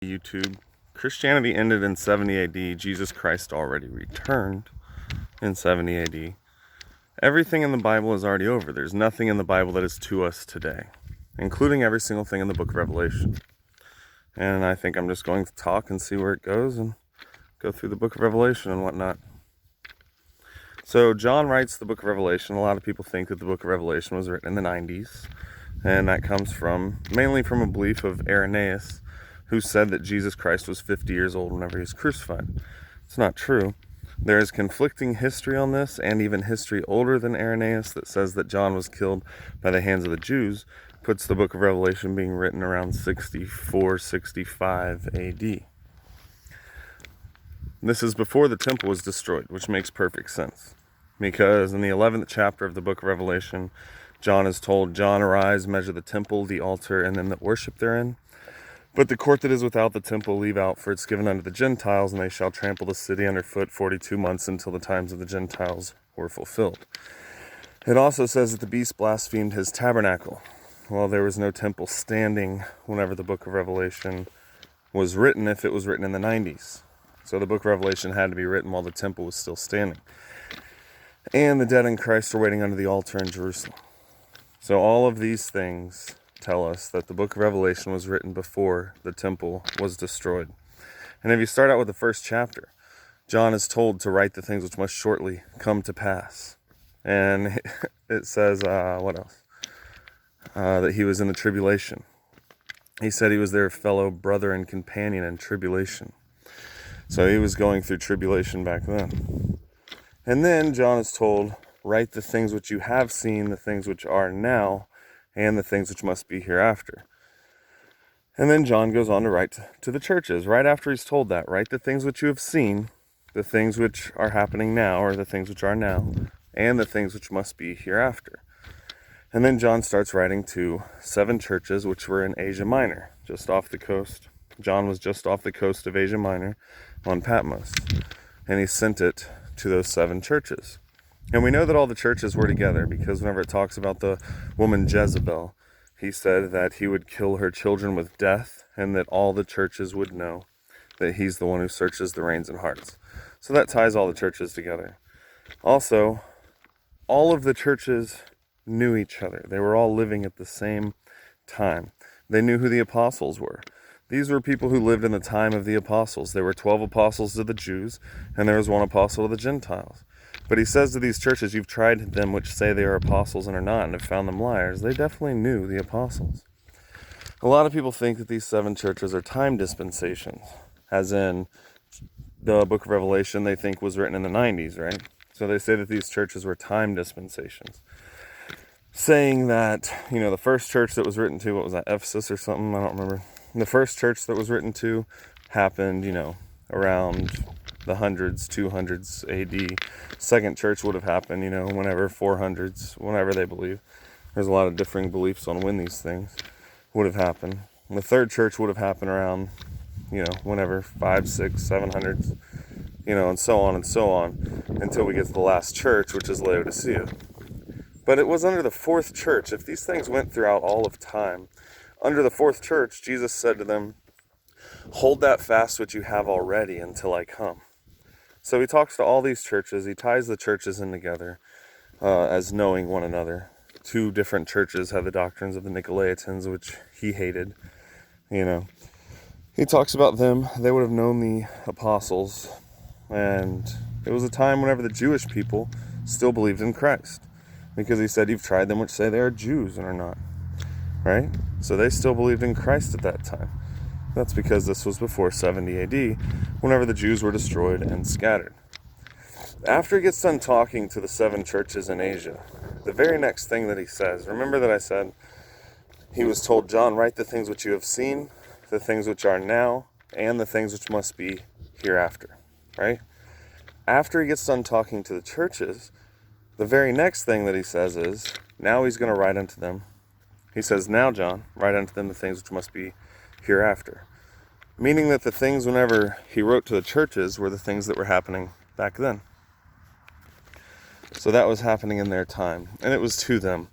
YouTube. Christianity ended in 70 AD. Jesus Christ already returned in 70 AD. Everything in the Bible is already over. There's nothing in the Bible that is to us today, including every single thing in the book of Revelation. And I think I'm just going to talk and see where it goes and go through the book of Revelation and whatnot. So John writes the book of Revelation. A lot of people think that the book of Revelation was written in the 90s. And that comes mainly from a belief of Irenaeus, who said that Jesus Christ was 50 years old whenever he was crucified. It's not true. There is conflicting history on this, and even history older than Irenaeus that says that John was killed by the hands of the Jews, puts the book of Revelation being written around 64, 65 AD. This is before the temple was destroyed, which makes perfect sense. Because in the 11th chapter of the book of Revelation, John is told, "John, arise, measure the temple, the altar, and them that worship therein. But the court that is without the temple leave out, for it's given unto the Gentiles, and they shall trample the city under foot 42 months until the times of the Gentiles were fulfilled." It also says that the beast blasphemed his tabernacle. Well, there was no temple standing whenever the book of Revelation was written, if it was written in the 90s. So the book of Revelation had to be written while the temple was still standing. And the dead in Christ are waiting under the altar in Jerusalem. So all of these things tell us that the book of Revelation was written before the temple was destroyed. And if you start out with the first chapter, John is told to write the things which must shortly come to pass. And it says, what else? That he was in the tribulation. He said he was their fellow brother and companion in tribulation. So he was going through tribulation back then. And then John is told, write the things which you have seen, the things which are now, and the things which must be hereafter. And then John goes on to write to the churches. Right after he's told that, write the things which you have seen, the things which are happening now, or the things which are now, and the things which must be hereafter. And then John starts writing to 7 churches which were in Asia Minor, just off the coast. John was just off the coast of Asia Minor on Patmos. And he sent it to those 7 churches. And we know that all the churches were together, because whenever it talks about the woman Jezebel, he said that he would kill her children with death, and that all the churches would know that he's the one who searches the reins and hearts. So that ties all the churches together. Also, all of the churches knew each other. They were all living at the same time. They knew who the apostles were. These were people who lived in the time of the apostles. There were 12 apostles to the Jews, and there was 1 apostle to the Gentiles. But he says to these churches, you've tried them which say they are apostles and are not, and have found them liars. They definitely knew the apostles. A lot of people think that these 7 churches are time dispensations, as in the book of Revelation they think was written in the 90s, right? So they say that these churches were time dispensations, saying that, the first church that was written to, what was that, Ephesus or something? I don't remember. The first church that was written to happened, around the 200s AD. Second church would have happened, whenever 400s, whenever they believe. There's a lot of differing beliefs on when these things would have happened. And the third church would have happened around, whenever 5, 6, 700s, and so on, until we get to the last church, which is Laodicea. But it was under the 4th church. If these things went throughout all of time, under the 4th church, Jesus said to them, hold that fast which you have already until I come. So he talks to all these churches. He ties the churches in together as knowing one another. 2 different churches have the doctrines of the Nicolaitans, which he hated. He talks about them. They would have known the apostles. And it was a time whenever the Jewish people still believed in Christ. Because he said, you've tried them which say they are Jews and are not. Right? So they still believed in Christ at that time. That's because this was before 70 AD, whenever the Jews were destroyed and scattered. After he gets done talking to the 7 churches in Asia, the very next thing that he says, remember that I said he was told, John, write the things which you have seen, the things which are now, and the things which must be hereafter. Right? After he gets done talking to the churches, the very next thing that he says is, now he's going to write unto them. He says, now, John, write unto them the things which must be hereafter. Meaning that the things whenever he wrote to the churches were the things that were happening back then. So that was happening in their time, and it was to them.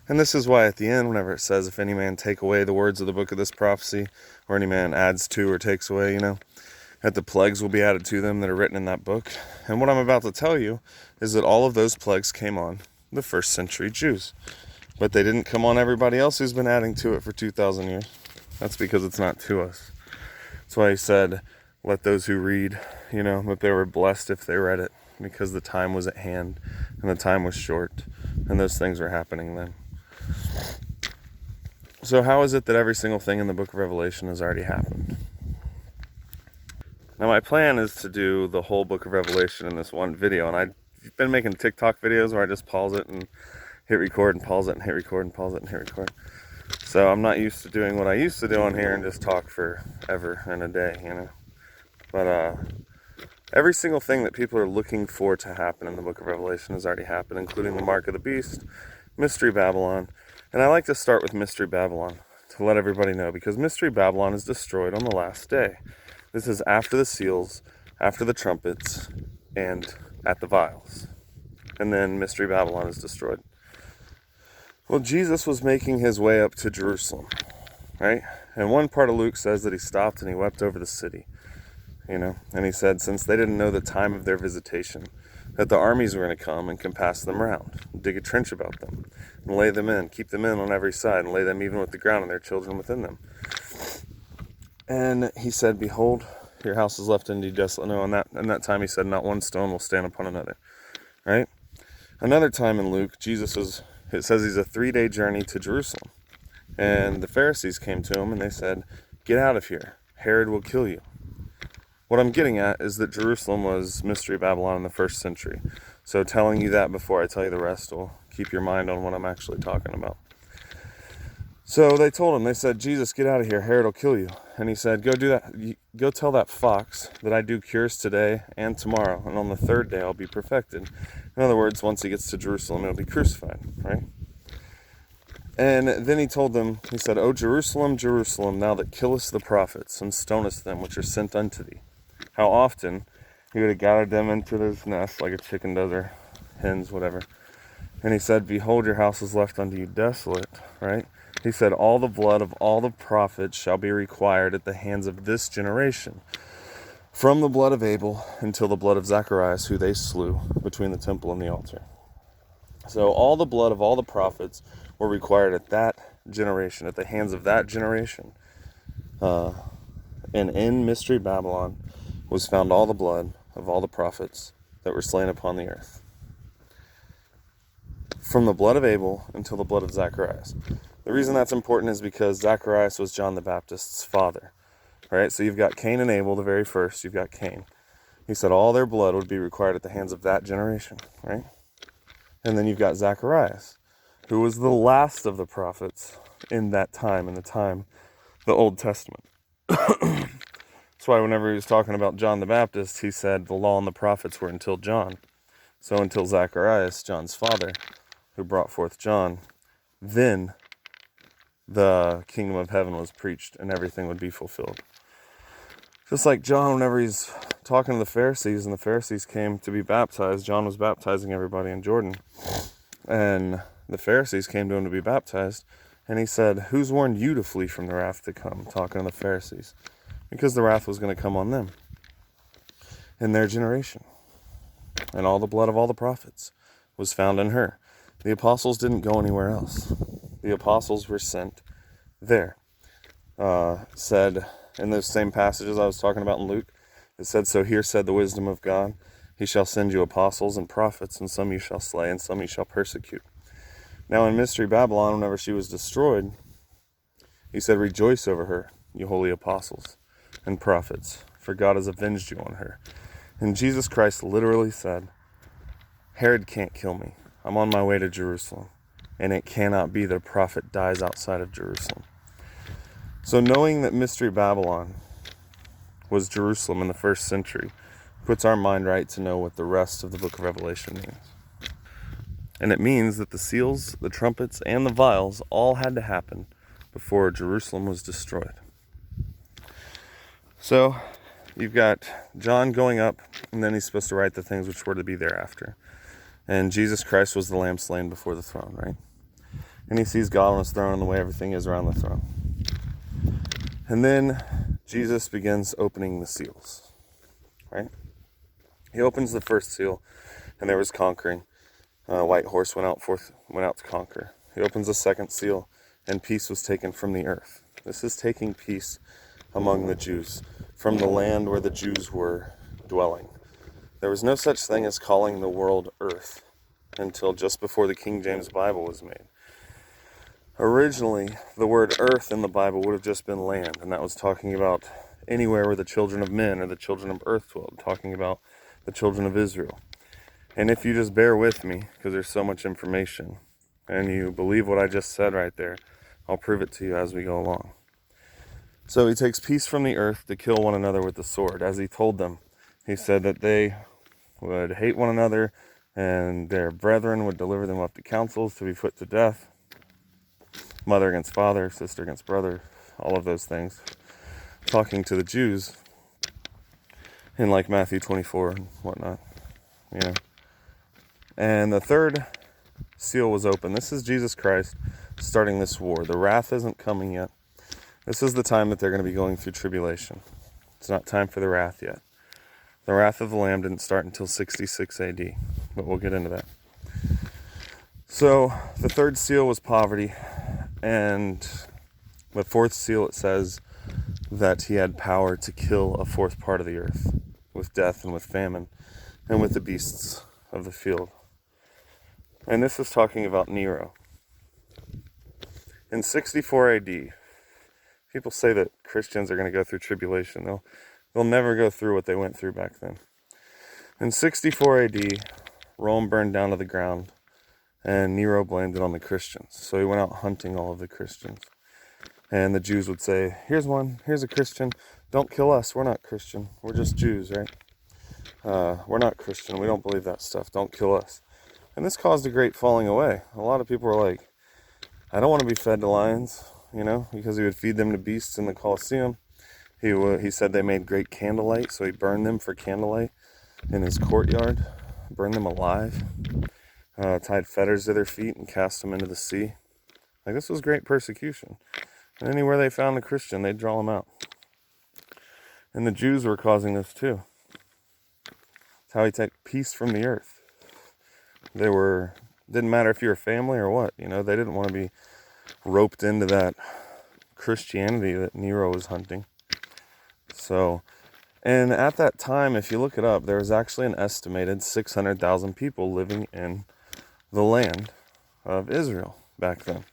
And this is why at the end, whenever it says, if any man take away the words of the book of this prophecy, or any man adds to or takes away, that the plagues will be added to them that are written in that book. And what I'm about to tell you is that all of those plagues came on the first century Jews. But they didn't come on everybody else who's been adding to it for 2,000 years. That's because it's not to us. That's why he said, let those who read, that they were blessed if they read it, because the time was at hand, and the time was short, and those things were happening then. So how is it that every single thing in the book of Revelation has already happened? Now my plan is to do the whole book of Revelation in this one video, and I've been making TikTok videos where I just pause it and hit record and pause it and hit record and pause it and hit record. So I'm not used to doing what I used to do on here and just talk forever in a day, But every single thing that people are looking for to happen in the book of Revelation has already happened, including the mark of the beast, Mystery Babylon. And I like to start with Mystery Babylon to let everybody know, because Mystery Babylon is destroyed on the last day. This is after the seals, after the trumpets, and at the vials. And then Mystery Babylon is destroyed. Well, Jesus was making his way up to Jerusalem, right? And one part of Luke says that he stopped and he wept over the city, and he said, since they didn't know the time of their visitation, that the armies were going to come and compass them round, dig a trench about them, and lay them in, keep them in on every side, and lay them even with the ground and their children within them. And he said, behold, your house is left indeed desolate. No, in that time he said, not one stone will stand upon another, right? Another time in Luke, it says he's a 3-day journey to Jerusalem. And the Pharisees came to him and they said, get out of here. Herod will kill you. What I'm getting at is that Jerusalem was Mystery Babylon in the first century. So telling you that before I tell you the rest will keep your mind on what I'm actually talking about. So they told him, they said, Jesus, get out of here. Herod will kill you. And he said, go do that. Go tell that fox that I do cures today and tomorrow. And on the third day, I'll be perfected. In other words, once he gets to Jerusalem, he'll be crucified, right? And then he told them, he said, O Jerusalem, Jerusalem, thou that killest the prophets and stonest them which are sent unto thee. How often he would have gathered them into his nest like a chicken does, or hens, whatever. And he said, behold, your house is left unto you desolate, right? He said, all the blood of all the prophets shall be required at the hands of this generation, from the blood of Abel until the blood of Zacharias, who they slew between the temple and the altar. So all the blood of all the prophets were required at that generation, at the hands of that generation. And in Mystery Babylon was found all the blood of all the prophets that were slain upon the earth, from the blood of Abel until the blood of Zacharias. The reason that's important is because Zacharias was John the Baptist's father, right? So you've got Cain and Abel, the very first. You've got Cain. He said all their blood would be required at the hands of that generation, right? And then you've got Zacharias, who was the last of the prophets in that time, in the Old Testament. That's why whenever he was talking about John the Baptist, he said the law and the prophets were until John. So until Zacharias, John's father, who brought forth John, then the kingdom of heaven was preached and everything would be fulfilled. Just like John, whenever he's talking to the Pharisees and the Pharisees came to be baptized, John was baptizing everybody in Jordan. And the Pharisees came to him to be baptized, and he said, who's warned you to flee from the wrath to come? Talking to the Pharisees. Because the wrath was going to come on them in their generation. And all the blood of all the prophets was found in her. The apostles didn't go anywhere else. The apostles were sent there. Said in those same passages I was talking about in Luke, it said, so here said the wisdom of God, he shall send you apostles and prophets, and some you shall slay, and some you shall persecute. Now in Mystery Babylon, whenever she was destroyed, he said, rejoice over her, you holy apostles and prophets, for God has avenged you on her. And Jesus Christ literally said, Herod can't kill me. I'm on my way to Jerusalem. And it cannot be that a prophet dies outside of Jerusalem. So knowing that Mystery Babylon was Jerusalem in the first century puts our mind right to know what the rest of the book of Revelation means. And it means that the seals, the trumpets, and the vials all had to happen before Jerusalem was destroyed. So you've got John going up, and then he's supposed to write the things which were to be thereafter. And Jesus Christ was the lamb slain before the throne, right? And he sees God on his throne and the way everything is around the throne. And then Jesus begins opening the seals, right? He opens the first seal, and there was conquering. A white horse went out to conquer. He opens the second seal, and peace was taken from the earth. This is taking peace among the Jews, from the land where the Jews were dwelling. There was no such thing as calling the world earth until just before the King James Bible was made. Originally, the word earth in the Bible would have just been land, and that was talking about anywhere where the children of men or the children of earth dwelled, talking about the children of Israel. And if you just bear with me, because there's so much information, and you believe what I just said right there, I'll prove it to you as we go along. So he takes peace from the earth to kill one another with the sword. As he told them, he said that they would hate one another, and their brethren would deliver them up to councils to be put to death. Mother against father, sister against brother, all of those things. Talking to the Jews in like Matthew 24 and whatnot, you know. And the third seal was open. This is Jesus Christ starting this war. The wrath isn't coming yet. This is the time that they're going to be going through tribulation. It's not time for the wrath yet. The wrath of the Lamb didn't start until 66 AD, but we'll get into that. So the third seal was poverty, and the fourth seal, it says that he had power to kill a fourth part of the earth with death and with famine and with the beasts of the field. And this is talking about Nero. In 64 AD, people say that Christians are going to go through tribulation. They'll never go through what they went through back then. In 64 AD, Rome burned down to the ground, and Nero blamed it on the Christians. So he went out hunting all of the Christians. And the Jews would say, here's a Christian. Don't kill us. We're not Christian. We're just Jews, right? We're not Christian. We don't believe that stuff. Don't kill us. And this caused a great falling away. A lot of people were like, I don't want to be fed to lions, because he would feed them to beasts in the Colosseum. He said they made great candlelight, so he burned them for candlelight in his courtyard, burned them alive, tied fetters to their feet and cast them into the sea. Like, this was great persecution. And anywhere they found a Christian, they'd draw them out. And the Jews were causing this too. It's how he took peace from the earth. Didn't matter if you were family or what, they didn't want to be roped into that Christianity that Nero was hunting. So, and at that time, if you look it up, there was actually an estimated 600,000 people living in the land of Israel back then,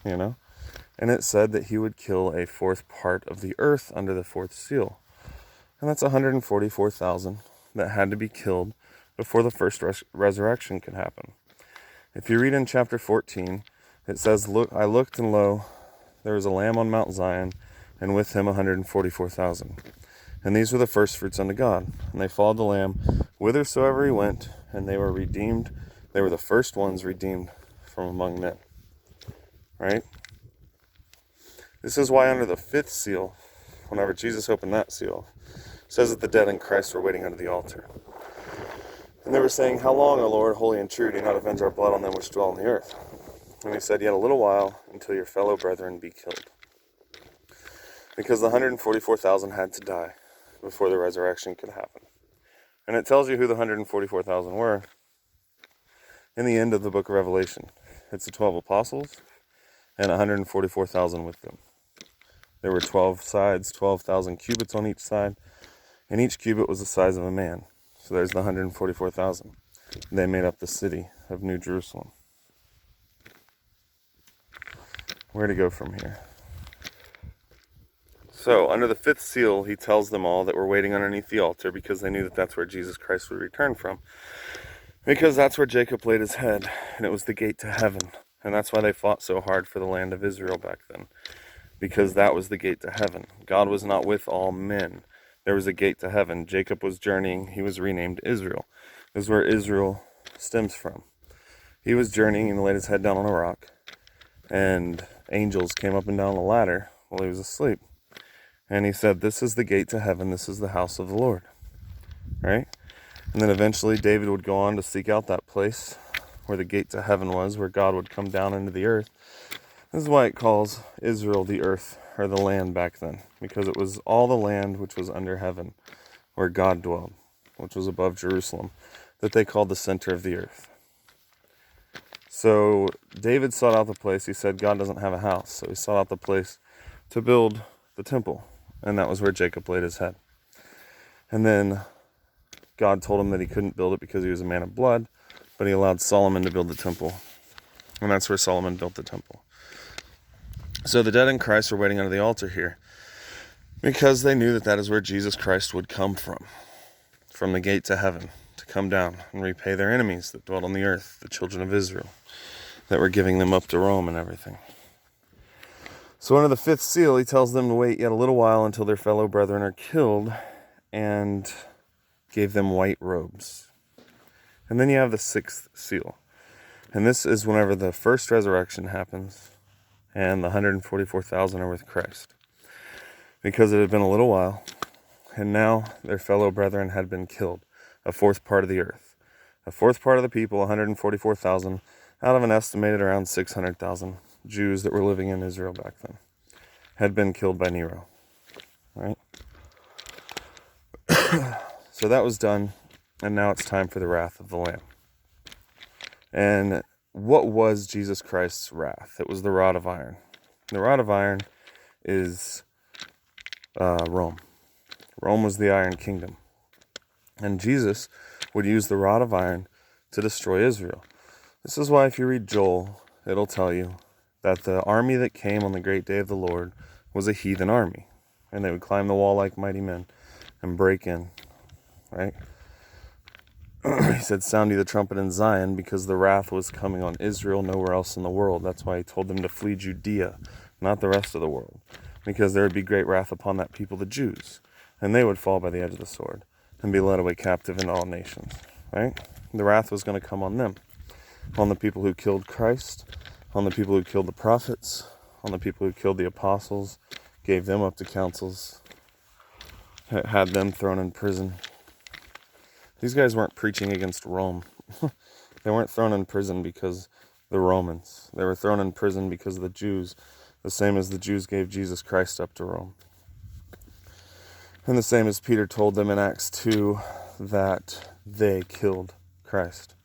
And it said that he would kill a fourth part of the earth under the fourth seal. And that's 144,000 that had to be killed before the first resurrection could happen. If you read in chapter 14, it says, "Look, I looked, and lo, there was a lamb on Mount Zion, and with him 144,000. And these were the firstfruits unto God. And they followed the Lamb whithersoever he went, and they were redeemed. They were the first ones redeemed from among men." Right? This is why under the fifth seal, whenever Jesus opened that seal, it says that the dead in Christ were waiting under the altar. And they were saying, "How long, O Lord, holy and true, do you not avenge our blood on them which dwell on the earth?" And he said, "Yet a little while, until your fellow brethren be killed." Because the 144,000 had to die before the resurrection could happen. And it tells you who the 144,000 were in the end of the book of Revelation. It's the 12 apostles and 144,000 with them. There were 12 sides, 12,000 cubits on each side, and each cubit was the size of a man. So there's the 144,000. They made up the city of New Jerusalem. Where to go from here? So, under the fifth seal, he tells them all that we're waiting underneath the altar because they knew that that's where Jesus Christ would return from. Because that's where Jacob laid his head, and it was the gate to heaven. And that's why they fought so hard for the land of Israel back then. Because that was the gate to heaven. God was not with all men. There was a gate to heaven. Jacob was journeying. He was renamed Israel. This is where Israel stems from. He was journeying and laid his head down on a rock. And angels came up and down the ladder while he was asleep. And he said, "This is the gate to heaven. This is the house of the Lord." Right? And then eventually David would go on to seek out that place where the gate to heaven was, where God would come down into the earth. This is why it calls Israel the earth, or the land back then, because it was all the land which was under heaven, where God dwelled, which was above Jerusalem, that they called the center of the earth. So David sought out the place. He said God doesn't have a house, so he sought out the place to build the temple, and that was where Jacob laid his head. And then God told him that he couldn't build it because he was a man of blood, but he allowed Solomon to build the temple, and that's where Solomon built the temple. So the dead in Christ were waiting under the altar here because they knew that that is where Jesus Christ would come from the gate to heaven, to come down and repay their enemies that dwelt on the earth, the children of Israel, that were giving them up to Rome and everything. So under the fifth seal, he tells them to wait yet a little while until their fellow brethren are killed, and gave them white robes. And then you have the sixth seal. And this is whenever the first resurrection happens and the 144,000 are with Christ. Because it had been a little while, and now their fellow brethren had been killed, a fourth part of the earth. A fourth part of the people, 144,000, out of an estimated around 600,000 Jews that were living in Israel back then, had been killed by Nero. Right? So that was done, and now it's time for the wrath of the Lamb. And what was Jesus Christ's wrath? It was the rod of iron. The rod of iron is Rome. Rome was the Iron Kingdom. And Jesus would use the rod of iron to destroy Israel. This is why if you read Joel, it'll tell you that the army that came on the great day of the Lord was a heathen army. And they would climb the wall like mighty men and break in. Right? He said, sound ye the trumpet in Zion, because the wrath was coming on Israel, nowhere else in the world. That's why he told them to flee Judea, not the rest of the world, because there would be great wrath upon that people, the Jews, and they would fall by the edge of the sword and be led away captive into all nations. Right? The wrath was going to come on them, on the people who killed Christ, on the people who killed the prophets, on the people who killed the apostles, gave them up to councils, had them thrown in prison. These guys weren't preaching against Rome. They weren't thrown in prison because the Romans. They were thrown in prison because of the Jews, the same as the Jews gave Jesus Christ up to Rome. And the same as Peter told them in Acts 2 that they killed Christ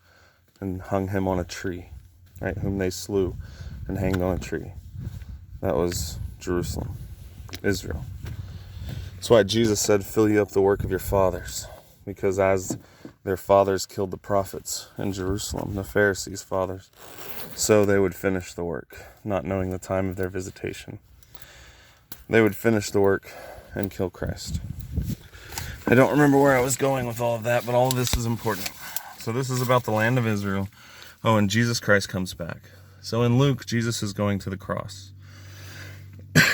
and hung him on a tree, right? Whom they slew and hanged on a tree. That was Jerusalem, Israel. That's why Jesus said, fill you up the work of your fathers. Because as their fathers killed the prophets in Jerusalem, the Pharisees' fathers, so they would finish the work, not knowing the time of their visitation. They would finish the work and kill Christ. I don't remember where I was going with all of that, but all of this is important. So this is about the land of Israel. Oh, and Jesus Christ comes back. So in Luke, Jesus is going to the cross.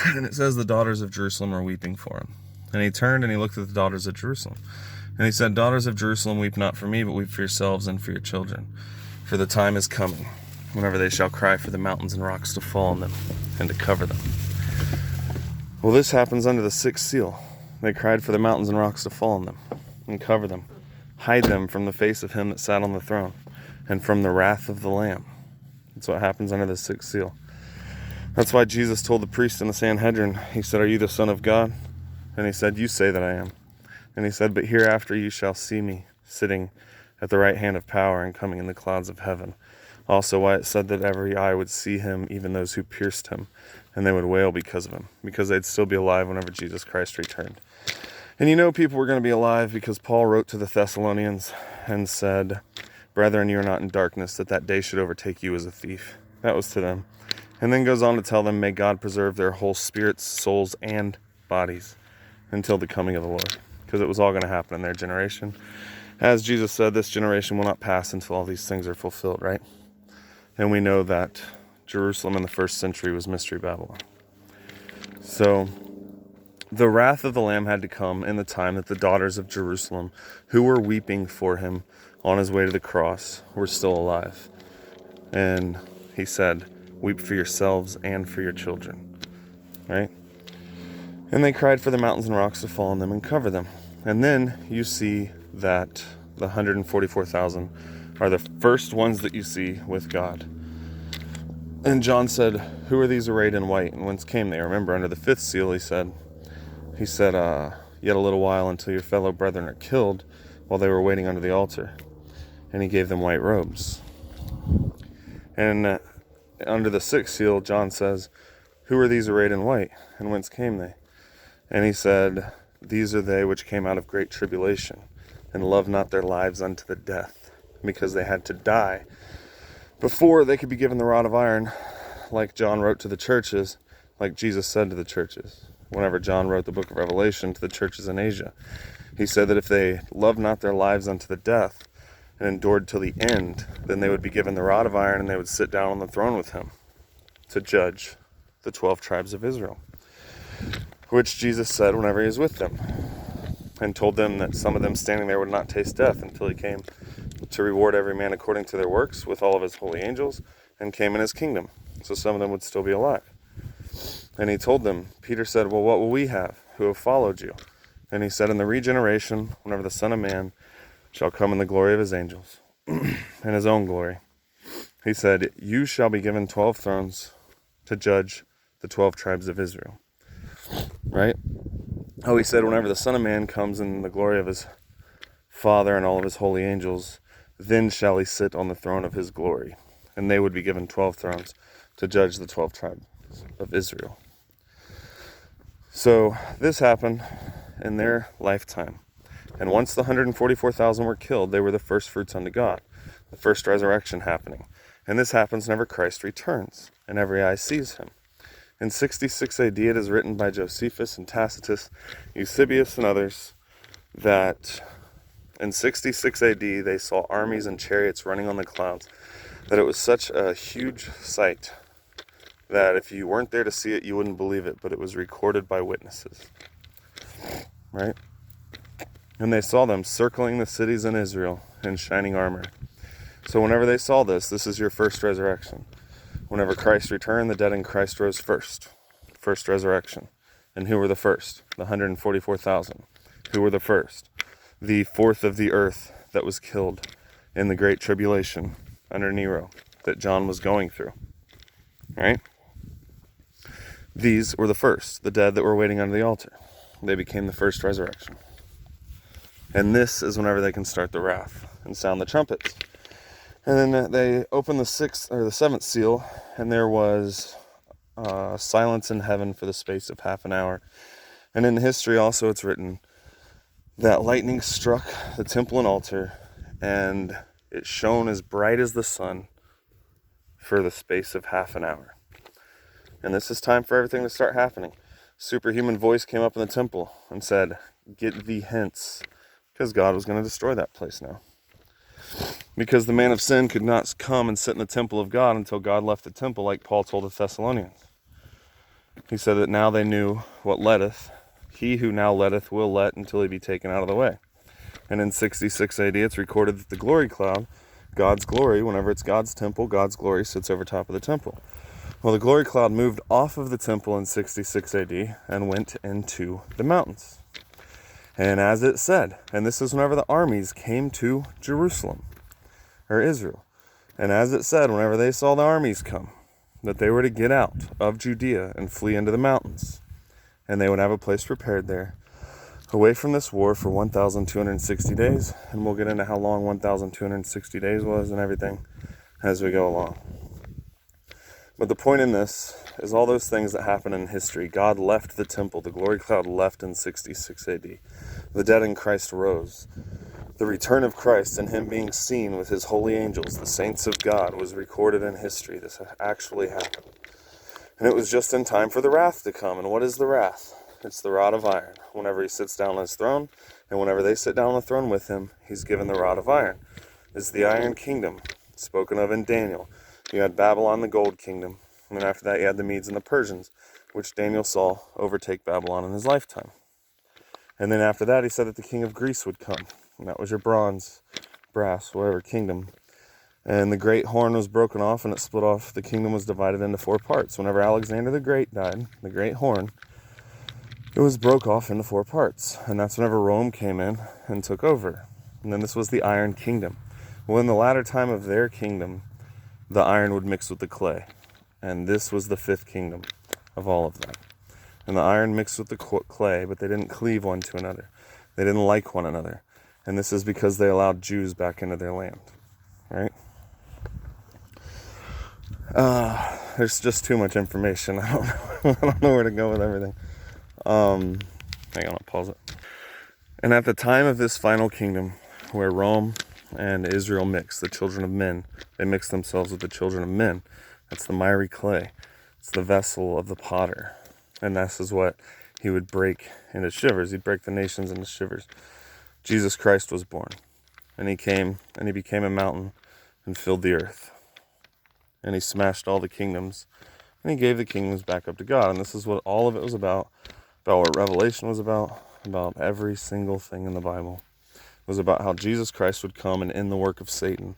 And it says the daughters of Jerusalem are weeping for him. And he turned and he looked at the daughters of Jerusalem. And he said, daughters of Jerusalem, weep not for me, but weep for yourselves and for your children. For the time is coming, whenever they shall cry for the mountains and rocks to fall on them, and to cover them. Well, this happens under the sixth seal. They cried for the mountains and rocks to fall on them, and cover them, hide them from the face of him that sat on the throne, and from the wrath of the Lamb. That's what happens under the sixth seal. That's why Jesus told the priest in the Sanhedrin, he said, are you the Son of God? And he said, you say that I am. And he said, but hereafter you shall see me sitting at the right hand of power and coming in the clouds of heaven. Also why it said that every eye would see him, even those who pierced him, and they would wail because of him, because they'd still be alive whenever Jesus Christ returned. And you know people were going to be alive because Paul wrote to the Thessalonians and said, brethren, you are not in darkness, that day should overtake you as a thief. That was to them. And then goes on to tell them, may God preserve their whole spirits, souls, and bodies until the coming of the Lord. Because it was all going to happen in their generation. As Jesus said, this generation will not pass until all these things are fulfilled, right? And we know that Jerusalem in the first century was Mystery Babylon. So the wrath of the Lamb had to come in the time that the daughters of Jerusalem, who were weeping for him on his way to the cross, were still alive. And he said, weep for yourselves and for your children, right? And they cried for the mountains and rocks to fall on them and cover them. And then you see that the 144,000, are the first ones that you see with God. And John said, "Who are these arrayed in white, and whence came they?" Remember, under the fifth seal, he said, "Yet a little while until your fellow brethren are killed, while they were waiting under the altar." And he gave them white robes. And under the sixth seal, John says, "Who are these arrayed in white, and whence came they?" And he said, "These are they which came out of great tribulation, and loved not their lives unto the death, because they had to die before they could be given the rod of iron," like John wrote to the churches, like Jesus said to the churches. Whenever John wrote the book of Revelation to the churches in Asia, he said that if they loved not their lives unto the death and endured till the end, then they would be given the rod of iron, and they would sit down on the throne with him to judge the 12 tribes of Israel, which Jesus said whenever he was with them, and told them that some of them standing there would not taste death until he came to reward every man according to their works with all of his holy angels, and came in his kingdom. So some of them would still be alive. And he told them, Peter said, "Well, what will we have who have followed you?" And he said, "In the regeneration, whenever the Son of Man shall come in the glory of his angels, in his own glory, he said, you shall be given 12 thrones to judge the 12 tribes of Israel." Right? Oh, he said, whenever the Son of Man comes in the glory of his Father and all of his holy angels, then shall he sit on the throne of his glory. And they would be given 12 thrones to judge the 12 tribes of Israel. So this happened in their lifetime. And once the 144,000 were killed, they were the first fruits unto God, the first resurrection happening. And this happens whenever Christ returns, and every eye sees him. In 66 AD, it is written by Josephus and Tacitus, Eusebius, and others, that in 66 AD, they saw armies and chariots running on the clouds, that it was such a huge sight that if you weren't there to see it, you wouldn't believe it, but it was recorded by witnesses. Right? And they saw them circling the cities in Israel in shining armor. So whenever they saw this, this is your first resurrection. Whenever Christ returned, the dead in Christ rose first. First resurrection. And who were the first? The 144,000. Who were the first? The fourth of the earth that was killed in the Great Tribulation under Nero that John was going through. Right? These were the first, the dead that were waiting under the altar. They became the first resurrection. And this is whenever they can start the wrath and sound the trumpets. And then they opened the seventh seal, and there was silence in heaven for the space of half an hour. And in history also it's written that lightning struck the temple and altar, and it shone as bright as the sun for the space of half an hour. And this is time for everything to start happening. Superhuman voice came up in the temple and said, "Get thee hence," because God was going to destroy that place now. Because the man of sin could not come and sit in the temple of God until God left the temple, like Paul told the Thessalonians. He said that now they knew what letteth. He who now letteth will let until he be taken out of the way. And in 66 AD, it's recorded that the glory cloud, God's glory, whenever it's God's temple, God's glory sits over top of the temple. Well, the glory cloud moved off of the temple in 66 AD and went into the mountains. And as it said, and this is whenever the armies came to Jerusalem, or Israel. And as it said, whenever they saw the armies come, that they were to get out of Judea and flee into the mountains. And they would have a place prepared there, away from this war for 1,260 days. And we'll get into how long 1,260 days was and everything as we go along. But the point in this is all those things that happen in history. God left the temple. The glory cloud left in 66 AD. The dead in Christ rose. The return of Christ and him being seen with his holy angels, the saints of God, was recorded in history. This actually happened. And it was just in time for the wrath to come. And what is the wrath? It's the rod of iron. Whenever he sits down on his throne, and whenever they sit down on the throne with him, he's given the rod of iron. It's the iron kingdom, spoken of in Daniel. You had Babylon, the gold kingdom. And then after that you had the Medes and the Persians, which Daniel saw overtake Babylon in his lifetime. And then after that he said that the king of Greece would come. And that was your bronze, brass, whatever kingdom. And the great horn was broken off and it split off. The kingdom was divided into 4 parts. Whenever Alexander the Great died, the great horn, it was broke off into 4 parts. And that's whenever Rome came in and took over. And then this was the iron kingdom. Well, in the latter time of their kingdom, the iron would mix with the clay. And this was the fifth kingdom of all of them. And the iron mixed with the clay, but they didn't cleave one to another. They didn't like one another. And this is because they allowed Jews back into their land. Right? There's just too much information. I don't know where to go with everything. Hang on, I'll pause it. And at the time of this final kingdom, where Rome and Israel mix, the children of men, they mix themselves with the children of men. That's the miry clay. It's the vessel of the potter. And this is what he would break into shivers. He'd break the nations into shivers. Jesus Christ was born. And he came and he became a mountain and filled the earth. And he smashed all the kingdoms. And he gave the kingdoms back up to God. And this is what all of it was about what Revelation was about every single thing in the Bible. It was about how Jesus Christ would come and end the work of Satan.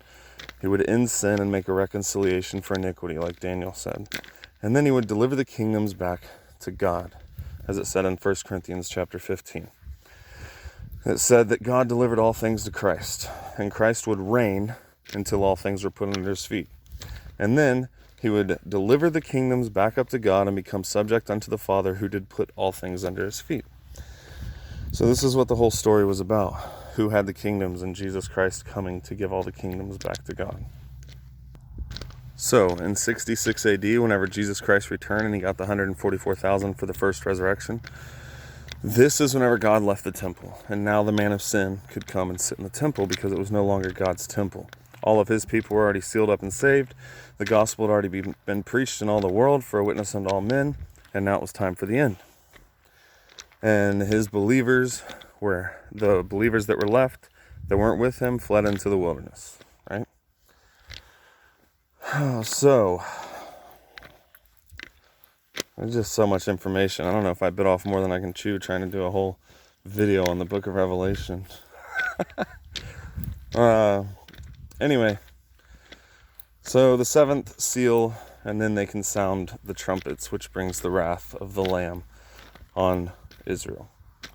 He would end sin and make a reconciliation for iniquity, like Daniel said. And then he would deliver the kingdoms back to God, as it said in 1 Corinthians chapter 15. It said that God delivered all things to Christ, and Christ would reign until all things were put under his feet. And then he would deliver the kingdoms back up to God and become subject unto the Father, who did put all things under his feet. So this is what the whole story was about. Who had the kingdoms, and Jesus Christ coming to give all the kingdoms back to God. So in 66 AD, whenever Jesus Christ returned and he got the 144,000 for the first resurrection, this is whenever God left the temple. And now the man of sin could come and sit in the temple because it was no longer God's temple. All of his people were already sealed up and saved. The gospel had already been preached in all the world for a witness unto all men. And now it was time for the end. And his believers were, the believers that were left, that weren't with him, fled into the wilderness. Right? So, there's just so much information. I don't know if I bit off more than I can chew trying to do a whole video on the book of Revelation. Anyway, so the seventh seal, and then they can sound the trumpets, which brings the wrath of the Lamb on Israel.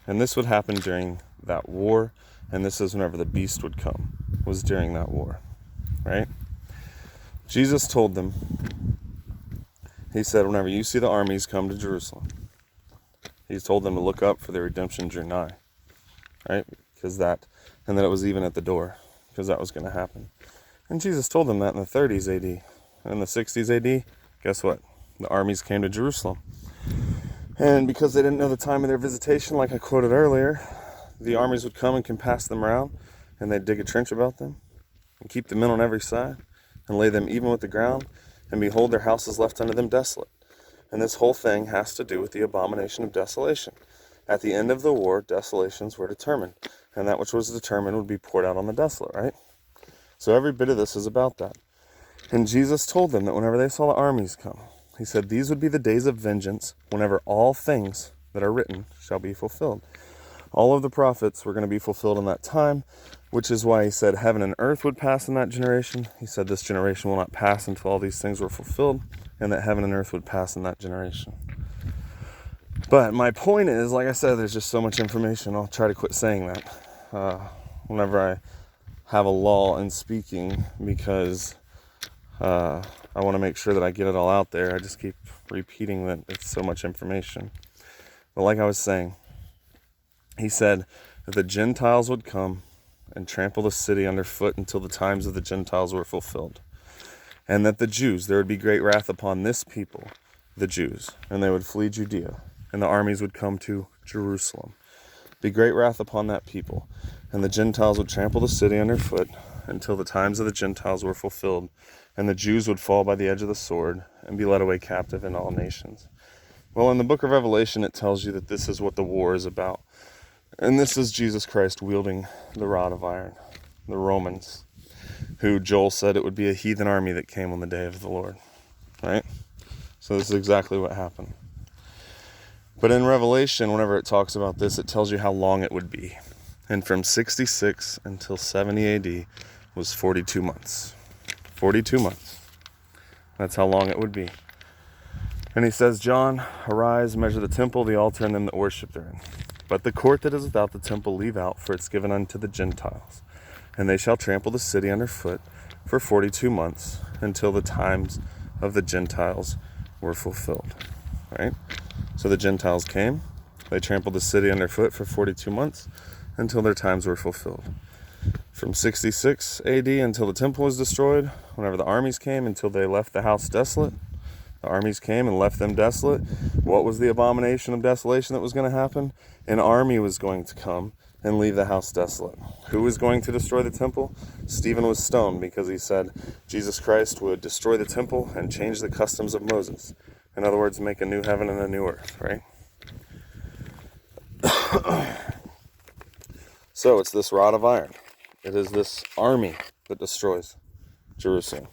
And this would happen during that war, and this is whenever the beast would come, was during that war, right? Jesus told them, he said, whenever you see the armies come to Jerusalem, he told them to look up, for their redemption drew nigh, right? And that it was even at the door, because that was going to happen. And Jesus told them that in the 30s AD. And in the 60s AD, guess what? The armies came to Jerusalem. And because they didn't know the time of their visitation, like I quoted earlier, the armies would come and compass them around, and they'd dig a trench about them, and keep the men on every side, and lay them even with the ground, and behold, their houses left unto them desolate. And this whole thing has to do with the abomination of desolation. At the end of the war, desolations were determined, and that which was determined would be poured out on the desolate, right? So every bit of this is about that. And Jesus told them that whenever they saw the armies come, he said, these would be the days of vengeance, whenever all things that are written shall be fulfilled. All of the prophets were going to be fulfilled in that time, which is why he said heaven and earth would pass in that generation. He said this generation will not pass until all these things were fulfilled, and that heaven and earth would pass in that generation. But my point is, like I said, there's just so much information. I'll try to quit saying that whenever I have a lull in speaking, because I want to make sure that I get it all out there. I just keep repeating that it's so much information. But like I was saying, he said that the Gentiles would come and trample the city underfoot until the times of the Gentiles were fulfilled. And that the Jews, there would be great wrath upon this people, the Jews, and they would flee Judea, and the armies would come to Jerusalem. Be great wrath upon that people, and the Gentiles would trample the city underfoot until the times of the Gentiles were fulfilled, and the Jews would fall by the edge of the sword and be led away captive in all nations. Well, in the book of Revelation, it tells you that this is what the war is about. And this is Jesus Christ wielding the rod of iron, the Romans, who Joel said it would be a heathen army that came on the day of the Lord, right? So this is exactly what happened. But in Revelation, whenever it talks about this, it tells you how long it would be. And from 66 until 70 AD was 42 months. 42 months. That's how long it would be. And he says, John, arise, measure the temple, the altar, and them that worship therein. But the court that is without the temple leave out, for it's given unto the Gentiles. and they shall trample the city underfoot for 42 months until the times of the Gentiles were fulfilled. Right? So the Gentiles came, they trampled the city underfoot for 42 months until their times were fulfilled. From 66 AD until the temple was destroyed, whenever the armies came, until they left the house desolate. The armies came and left them desolate. What was the abomination of desolation that was going to happen? An army was going to come and leave the house desolate. Who was going to destroy the temple? Stephen was stoned because he said Jesus Christ would destroy the temple and change the customs of Moses. In other words, make a new heaven and a new earth, right? So it's this rod of iron. It is this army that destroys Jerusalem.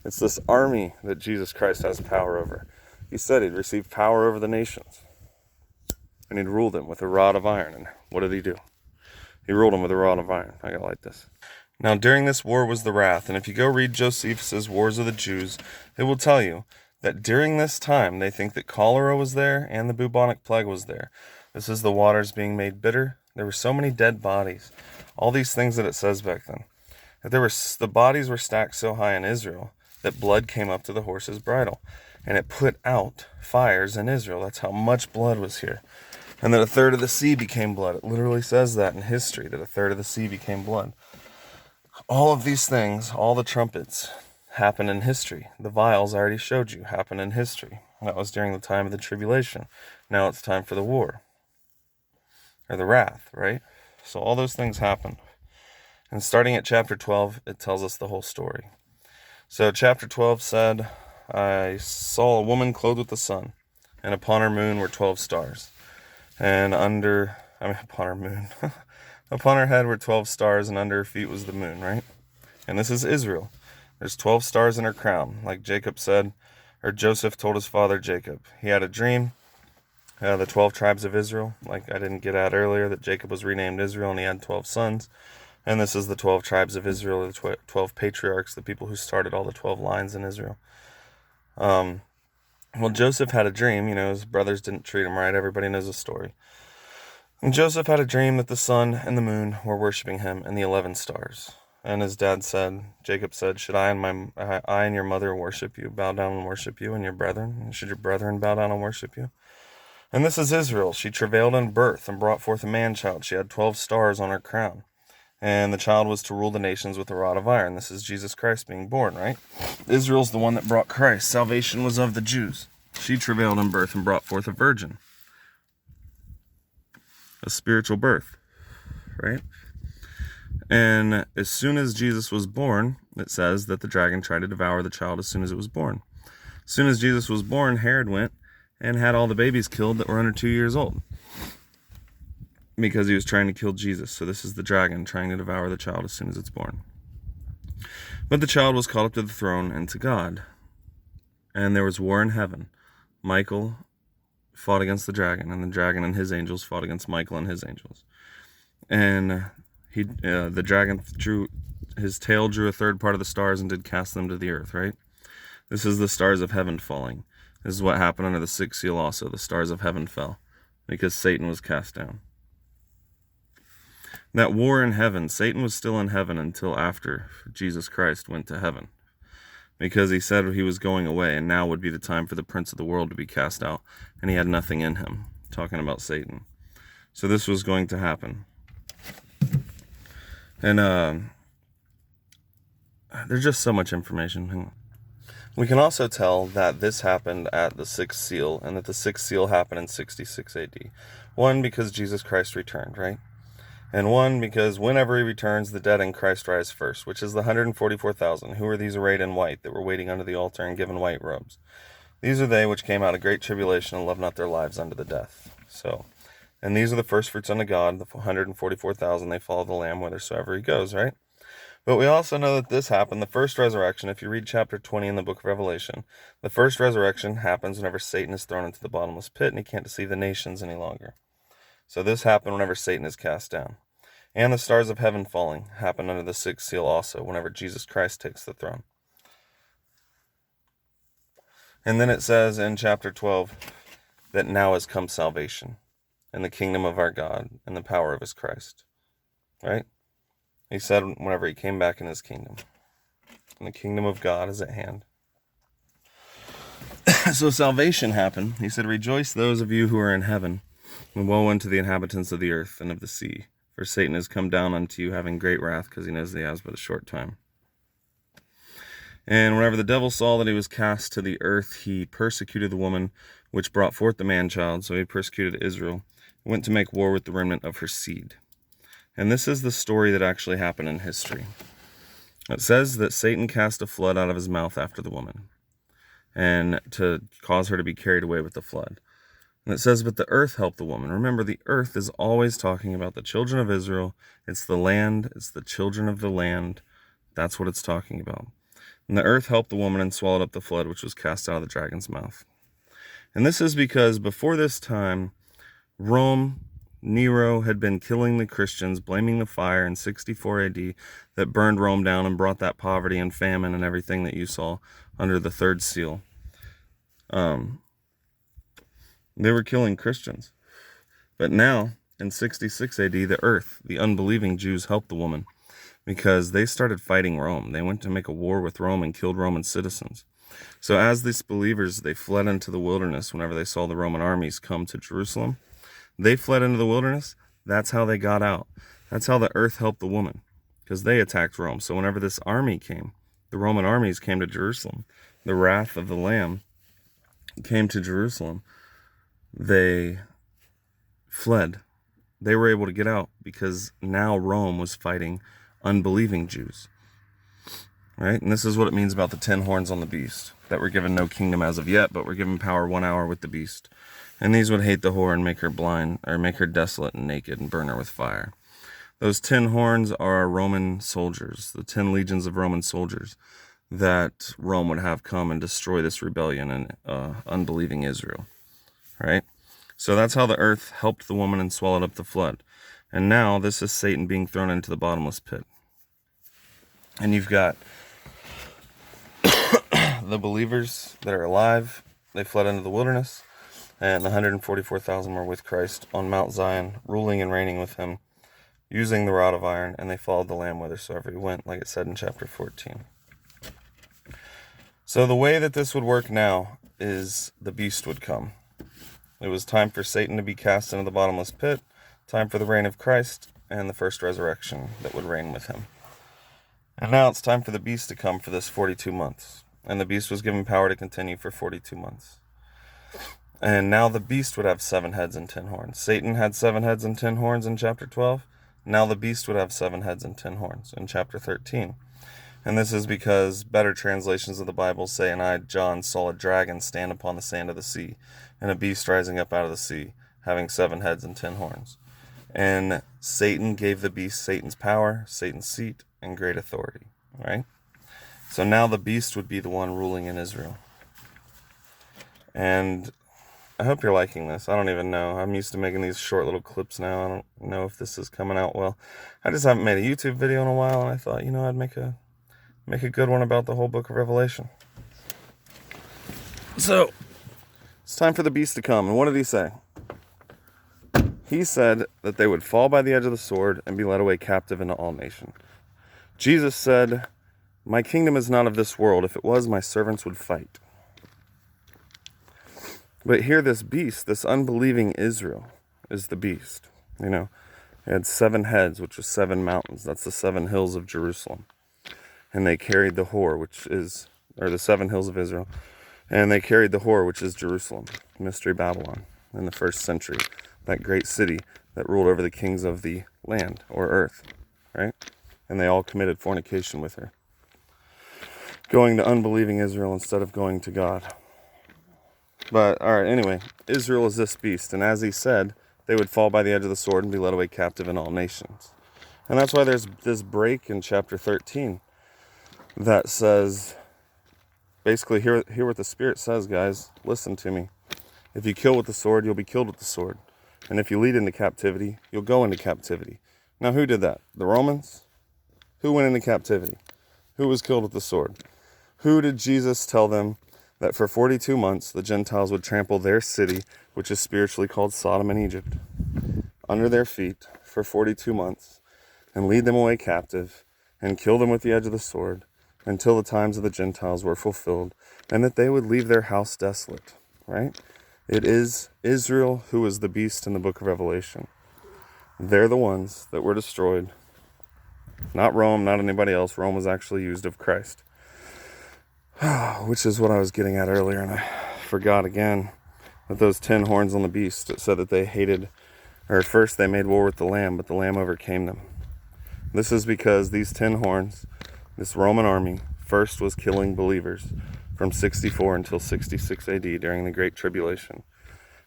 It's this army that Jesus Christ has power over. He said he'd receive power over the nations. And he'd rule them with a rod of iron. And what did he do? He ruled them with a rod of iron. I gotta light this. Now during this war was the wrath. And if you go read Josephus' Wars of the Jews, it will tell you that during this time they think that cholera was there and the bubonic plague was there. This is the waters being made bitter. There were so many dead bodies. All these things that it says back then. That the bodies were stacked so high in Israel that blood came up to the horse's bridle. And it put out fires in Israel. That's how much blood was here. And that a third of the sea became blood. It literally says that in history, that a third of the sea became blood. All of these things, all the trumpets, happen in history. The vials I already showed you happen in history. That was during the time of the tribulation. Now it's time for the war. Or the wrath, right? So all those things happen. And starting at chapter 12, it tells us the whole story. So chapter 12 said, I saw a woman clothed with the sun, and upon her moon were 12 stars. And upon her moon. Upon her head were 12 stars, and under her feet was the moon, right? And this is Israel. There's 12 stars in her crown, like Jacob said, or Joseph told his father Jacob. He had a dream. The 12 tribes of Israel, like I didn't get at earlier, that Jacob was renamed Israel and he had 12 sons. And this is the 12 tribes of Israel, the 12 patriarchs, the people who started all the 12 lines in Israel. Well, Joseph had a dream, his brothers didn't treat him right. Everybody knows the story. And Joseph had a dream that the sun and the moon were worshiping him and the 11 stars. And his dad said, Jacob said, should I and your mother worship you, bow down and worship you, and your brethren? And should your brethren bow down and worship you? And this is Israel. She travailed in birth and brought forth a man-child. She had 12 stars on her crown. And the child was to rule the nations with a rod of iron. This is Jesus Christ being born, right? Israel's the one that brought Christ. Salvation was of the Jews. She travailed in birth and brought forth a virgin. A spiritual birth, right? And as soon as Jesus was born, it says that the dragon tried to devour the child as soon as it was born. As soon as Jesus was born, Herod went and had all the babies killed that were under 2 years old, because he was trying to kill Jesus. So this is the dragon trying to devour the child as soon as it's born. But the child was caught up to the throne and to God. And there was war in heaven. Michael fought against the dragon, and the dragon and his angels fought against Michael and his angels. And the dragon his tail drew a third part of the stars and did cast them to the earth, right? This is the stars of heaven falling. This is what happened under the sixth seal also. The stars of heaven fell because Satan was cast down. That war in heaven, Satan was still in heaven until after Jesus Christ went to heaven, because he said he was going away, and now would be the time for the prince of the world to be cast out, and he had nothing in him, talking about Satan. So this was going to happen. And there's just so much information. We can also tell that this happened at the sixth seal, and that the sixth seal happened in 66 AD. One, because Jesus Christ returned, right? And one, because whenever he returns, the dead in Christ rise first, which is the 144,000. Who are these arrayed in white that were waiting under the altar and given white robes? These are they which came out of great tribulation and loved not their lives unto the death. And these are the first fruits unto God, the 144,000. They follow the Lamb whithersoever he goes, right? But we also know that this happened, the first resurrection. If you read chapter 20 in the book of Revelation, the first resurrection happens whenever Satan is thrown into the bottomless pit and he can't deceive the nations any longer. So this happened whenever Satan is cast down. And the stars of heaven falling happened under the sixth seal also, whenever Jesus Christ takes the throne. And then it says in chapter 12 that now has come salvation and the kingdom of our God and the power of his Christ. Right? He said whenever he came back in his kingdom. And the kingdom of God is at hand. So salvation happened. He said, "Rejoice those of you who are in heaven, and woe unto the inhabitants of the earth and of the sea. For Satan has come down unto you having great wrath, because he knows that he has but a short time." And whenever the devil saw that he was cast to the earth, he persecuted the woman which brought forth the man-child. So he persecuted Israel, went to make war with the remnant of her seed. And this is the story that actually happened in history. It says that Satan cast a flood out of his mouth after the woman, and to cause her to be carried away with the flood. And it says, but the earth helped the woman. Remember, the earth is always talking about the children of Israel. It's the land. It's the children of the land. That's what it's talking about. And the earth helped the woman and swallowed up the flood, which was cast out of the dragon's mouth. And this is because before this time, Nero had been killing the Christians, blaming the fire in 64 AD that burned Rome down and brought that poverty and famine and everything that you saw under the third seal. They were killing Christians. But now, in 66 AD, the earth, the unbelieving Jews, helped the woman because they started fighting Rome. They went to make a war with Rome and killed Roman citizens. So as these believers, they fled into the wilderness whenever they saw the Roman armies come to Jerusalem. They fled into the wilderness. That's how they got out. That's how the earth helped the woman, because they attacked Rome. So whenever this army came, the Roman armies came to Jerusalem, the wrath of the Lamb came to Jerusalem, they fled. They were able to get out because now Rome was fighting unbelieving Jews. Right? And this is what it means about the 10 horns on the beast, that we're given no kingdom as of yet, but we're given power 1 hour with the beast. And these would hate the whore and make her blind, or make her desolate and naked and burn her with fire. Those 10 horns are Roman soldiers, the 10 legions of Roman soldiers that Rome would have come and destroy this rebellion and unbelieving Israel. Right? So that's how the earth helped the woman and swallowed up the flood. And now this is Satan being thrown into the bottomless pit. And you've got the believers that are alive. They fled into the wilderness. And the 144,000 were with Christ on Mount Zion, ruling and reigning with him, using the rod of iron. And they followed the Lamb whithersoever he went, like it said in chapter 14. So the way that this would work now is the beast would come. It was time for Satan to be cast into the bottomless pit, time for the reign of Christ, and the first resurrection that would reign with him. And now it's time for the beast to come for this 42 months. And the beast was given power to continue for 42 months. And now the beast would have 7 heads and 10 horns. Satan had 7 heads and 10 horns in chapter 12. Now the beast would have 7 heads and 10 horns in chapter 13. And this is because better translations of the Bible say, "And I, John, saw a dragon stand upon the sand of the sea, and a beast rising up out of the sea, having 7 heads and 10 horns. And Satan gave the beast Satan's power, Satan's seat, and great authority." Right? So now the beast would be the one ruling in Israel. And I hope you're liking this. I don't even know. I'm used to making these short little clips now. I don't know if this is coming out well. I just haven't made a YouTube video in a while, and I thought, I'd make a good one about the whole book of Revelation. So, it's time for the beast to come. And what did he say? He said that they would fall by the edge of the sword and be led away captive into all nations. Jesus said, "My kingdom is not of this world. If it was, my servants would fight." But here this beast, this unbelieving Israel, is the beast. It had 7 heads, which was 7 mountains. That's the 7 hills of Jerusalem. And they carried the whore, or the 7 hills of Israel. And they carried the whore, which is Jerusalem, Mystery Babylon, in the 1st century. That great city that ruled over the kings of the land, or earth, right? And they all committed fornication with her, going to unbelieving Israel instead of going to God. But, alright, anyway, Israel is this beast, and as he said, they would fall by the edge of the sword and be led away captive in all nations. And that's why there's this break in chapter 13 that says, basically, hear what the Spirit says, guys. Listen to me. If you kill with the sword, you'll be killed with the sword. And if you lead into captivity, you'll go into captivity. Now, who did that? The Romans? Who went into captivity? Who was killed with the sword? Who did Jesus tell them that for 42 months the Gentiles would trample their city, which is spiritually called Sodom and Egypt, under their feet for 42 months, and lead them away captive, and kill them with the edge of the sword, until the times of the Gentiles were fulfilled, and that they would leave their house desolate. Right? It is Israel who is the beast in the book of Revelation. They're the ones that were destroyed. Not Rome, not anybody else. Rome was actually used of Christ. Which is what I was getting at earlier, and I forgot again. With those 10 horns on the beast, it said that they hated, or first they made war with the Lamb, but the Lamb overcame them. This is because these 10 horns, this Roman army, first was killing believers from 64 until 66 AD during the Great Tribulation.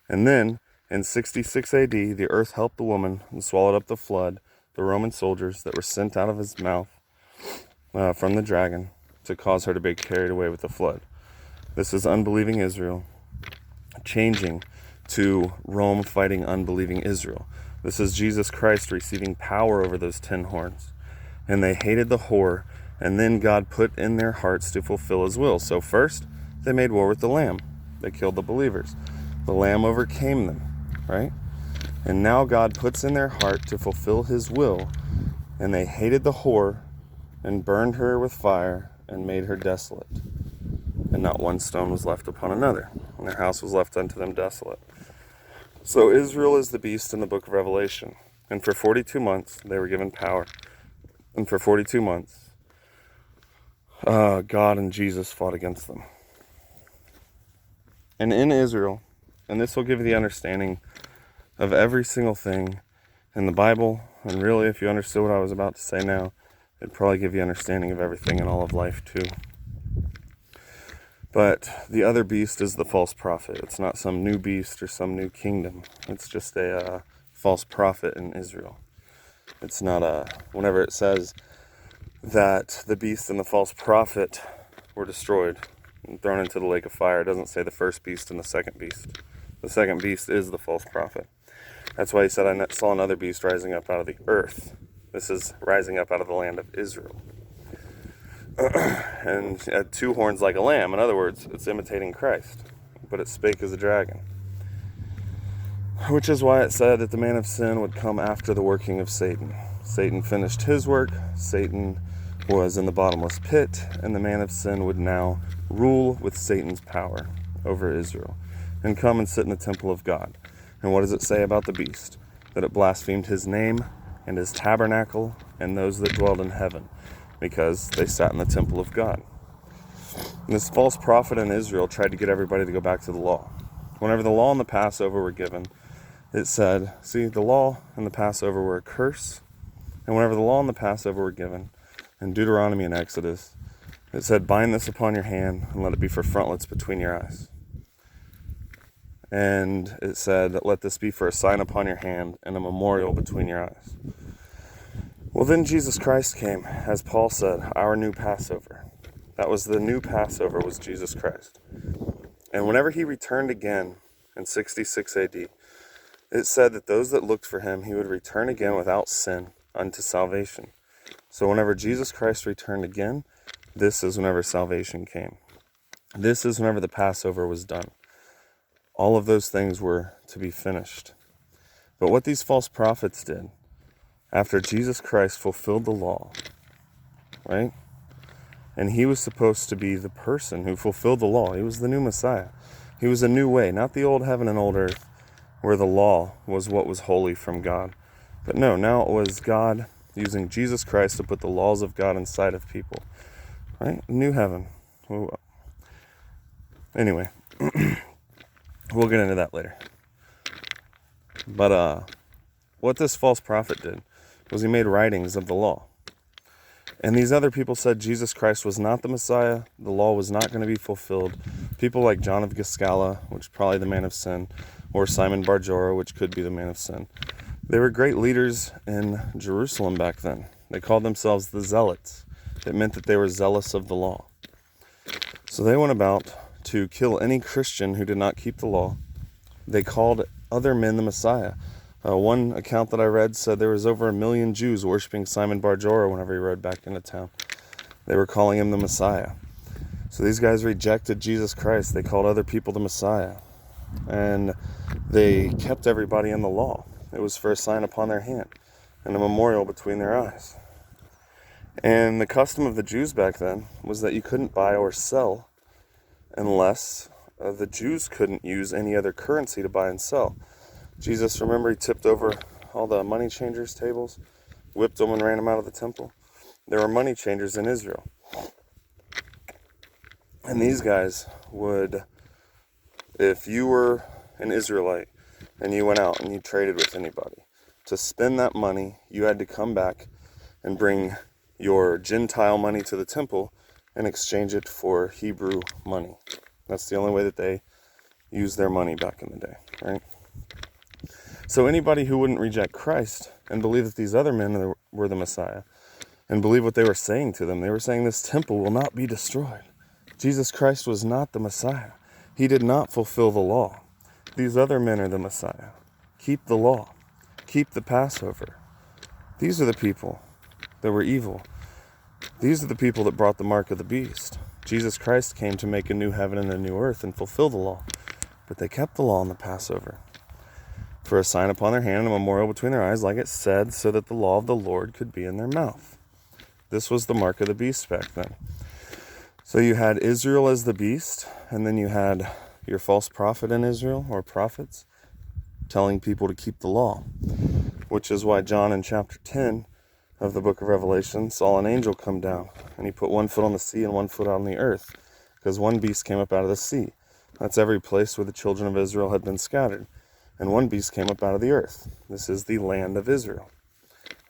And then, in 66 AD, the earth helped the woman and swallowed up the flood, the Roman soldiers that were sent out of his mouth from the dragon to cause her to be carried away with the flood. This is unbelieving Israel changing to Rome fighting unbelieving Israel. This is Jesus Christ receiving power over those 10 horns. And they hated the whore, and then God put in their hearts to fulfill his will. So first, they made war with the Lamb. They killed the believers. The Lamb overcame them, right? And now God puts in their heart to fulfill his will, and they hated the whore and burned her with fire and made her desolate. And not one stone was left upon another, and their house was left unto them desolate. So Israel is the beast in the book of Revelation. And for 42 months, they were given power. And for 42 months, God and Jesus fought against them. And in Israel, and this will give you the understanding of every single thing in the Bible, and really if you understood what I was about to say now, it'd probably give you understanding of everything in all of life too. But the other beast is the false prophet. It's not some new beast or some new kingdom. It's just a false prophet in Israel. It's not whenever it says that the beast and the false prophet were destroyed and thrown into the lake of fire, it doesn't say the first beast and the second beast. The second beast is the false prophet. That's why he said, I saw another beast rising up out of the earth. This is rising up out of the land of Israel. And it had 2 horns like a lamb. In other words, it's imitating Christ, but it spake as a dragon. Which is why it said that the man of sin would come after the working of Satan. Satan finished his work. Satan was in the bottomless pit, and the man of sin would now rule with Satan's power over Israel and come and sit in the temple of God. And what does it say about the beast? That it blasphemed his name and his tabernacle and those that dwelled in heaven, because they sat in the temple of God. And this false prophet in Israel tried to get everybody to go back to the law. Whenever the law and the Passover were given, it said, see, the law and the Passover were a curse. And whenever the law and the Passover were given, in Deuteronomy and Exodus, it said, bind this upon your hand and let it be for frontlets between your eyes. And it said, let this be for a sign upon your hand and a memorial between your eyes. Well, then Jesus Christ came, as Paul said, our new Passover. That was the new Passover, was Jesus Christ. And whenever he returned again in 66 AD, it said that those that looked for him, he would return again without sin unto salvation. So whenever Jesus Christ returned again, this is whenever salvation came. This is whenever the Passover was done. All of those things were to be finished. But what these false prophets did, after Jesus Christ fulfilled the law, right? And he was supposed to be the person who fulfilled the law. He was the new Messiah. He was a new way, not the old heaven and old earth, where the law was what was holy from God. But no, now it was God using Jesus Christ to put the laws of God inside of people, right? New heaven. Anyway, we'll get into that later. But what this false prophet did was he made writings of the law. And these other people said Jesus Christ was not the Messiah. The law was not going to be fulfilled. People like John of Giscala, which is probably the man of sin, or Simon Bar-Jonah, which could be the man of sin. They were great leaders in Jerusalem back then. They called themselves the Zealots. It meant that they were zealous of the law. So they went about to kill any Christian who did not keep the law. They called other men the Messiah. One account that I read said there was over 1 million Jews worshiping Simon Bar-Jonah whenever he rode back into town. They were calling him the Messiah. So these guys rejected Jesus Christ. They called other people the Messiah. And they kept everybody in the law. It was for a sign upon their hand. and a memorial between their eyes. And the custom of the Jews back then was that you couldn't buy or sell unless the Jews couldn't use any other currency to buy and sell. Jesus, remember, he tipped over all the money changers' tables, whipped them and ran them out of the temple. There were money changers in Israel. And these guys would, if you were an Israelite and you went out and you traded with anybody, to spend that money, you had to come back and bring your Gentile money to the temple and exchange it for Hebrew money. That's the only way that they used their money back in the day, right? So anybody who wouldn't reject Christ and believe that these other men were the Messiah and believe what they were saying to them, they were saying this temple will not be destroyed. Jesus Christ was not the Messiah. He did not fulfill the law. These other men are the Messiah. Keep the law. Keep the Passover. These are the people that were evil. These are the people that brought the mark of the beast. Jesus Christ came to make a new heaven and a new earth and fulfill the law. But they kept the law on the Passover. For a sign upon their hand and a memorial between their eyes, like it said, so that the law of the Lord could be in their mouth. This was the mark of the beast back then. So you had Israel as the beast, and then you had your false prophet in Israel, or prophets, telling people to keep the law. Which is why John in chapter 10 of the book of Revelation saw an angel come down, and he put one foot on the sea and one foot on the earth, because one beast came up out of the sea. That's every place where the children of Israel had been scattered. And one beast came up out of the earth. This is the land of Israel,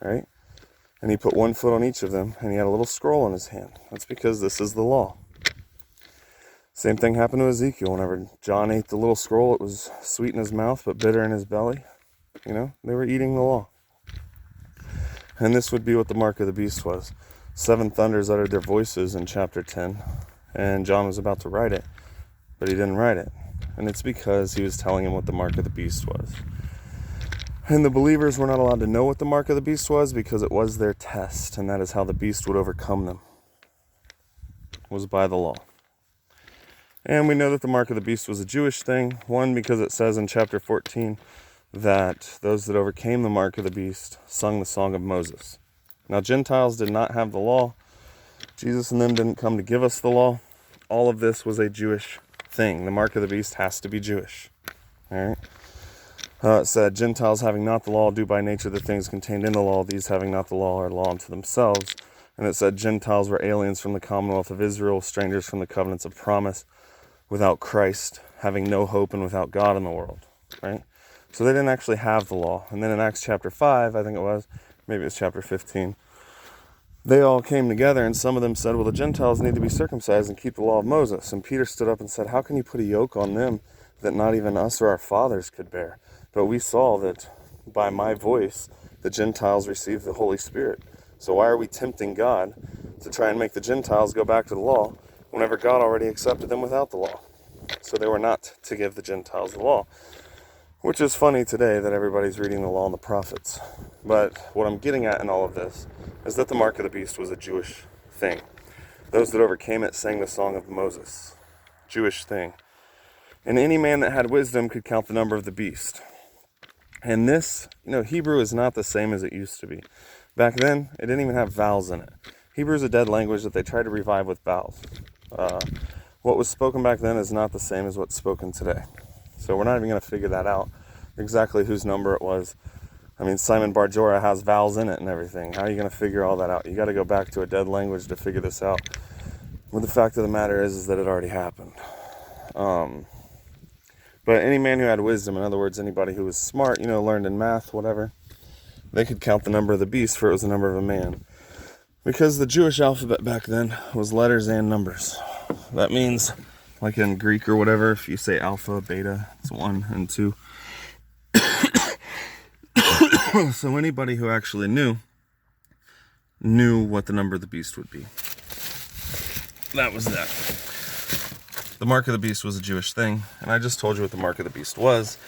right? And he put one foot on each of them, and he had a little scroll in his hand. That's because this is the law. Same thing happened to Ezekiel. Whenever John ate the little scroll, it was sweet in his mouth, but bitter in his belly. You know, they were eating the law. And this would be what the mark of the beast was. 7 thunders uttered their voices in chapter 10, and John was about to write it, but he didn't write it. And it's because he was telling him what the mark of the beast was. And the believers were not allowed to know what the mark of the beast was because it was their test, and that is how the beast would overcome them, was by the law. And we know that the mark of the beast was a Jewish thing. One, because it says in chapter 14 that those that overcame the mark of the beast sung the song of Moses. Now, Gentiles did not have the law. Jesus and them didn't come to give us the law. All of this was a Jewish thing. The mark of the beast has to be Jewish. All right. It said, Gentiles having not the law do by nature the things contained in the law. These having not the law are law unto themselves. And it said, Gentiles were aliens from the commonwealth of Israel, strangers from the covenants of promise, without Christ, having no hope and without God in the world. Right. So they didn't actually have the law. And then in Acts chapter 5, I think it was, maybe it was chapter 15, they all came together, and some of them said, well, the Gentiles need to be circumcised and keep the law of Moses. And Peter stood up and said, how can you put a yoke on them that not even us or our fathers could bear? But we saw that by my voice, the Gentiles received the Holy Spirit. So why are we tempting God to try and make the Gentiles go back to the law whenever God already accepted them without the law? So they were not to give the Gentiles the law. Which is funny today that everybody's reading the law and the prophets. But what I'm getting at in all of this is that the mark of the beast was a Jewish thing. Those that overcame it sang the song of Moses. Jewish thing. And any man that had wisdom could count the number of the beast. And this, Hebrew is not the same as it used to be. Back then, it didn't even have vowels in it. Hebrew is a dead language that they tried to revive with vowels. What was spoken back then is not the same as what's spoken today. So we're not even going to figure that out, exactly whose number it was. I mean, Simon Bar-Jorah has vowels in it and everything. How are you going to figure all that out? You got to go back to a dead language to figure this out. But the fact of the matter is that it already happened. But any man who had wisdom, in other words, anybody who was smart, learned in math, whatever, they could count the number of the beast, for it was the number of a man. Because the Jewish alphabet back then was letters and numbers. That means, like in Greek or whatever, if you say alpha, beta, it's 1 and 2. So anybody who actually knew what the number of the beast would be. That was that. The mark of the beast was a Jewish thing, and I just told you what the mark of the beast was.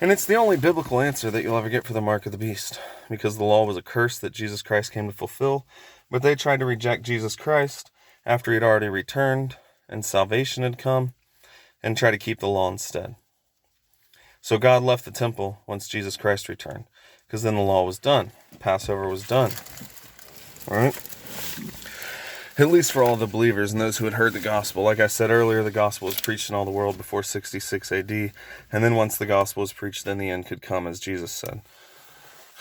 And it's the only biblical answer that you'll ever get for the mark of the beast, because the law was a curse that Jesus Christ came to fulfill, but they tried to reject Jesus Christ after he'd already returned and salvation had come, and try to keep the law instead. So God left the temple once Jesus Christ returned. because then the law was done. Passover was done. All right? At least for all the believers and those who had heard the gospel. Like I said earlier, the gospel was preached in all the world before 66 AD. And then once the gospel was preached, then the end could come, as Jesus said.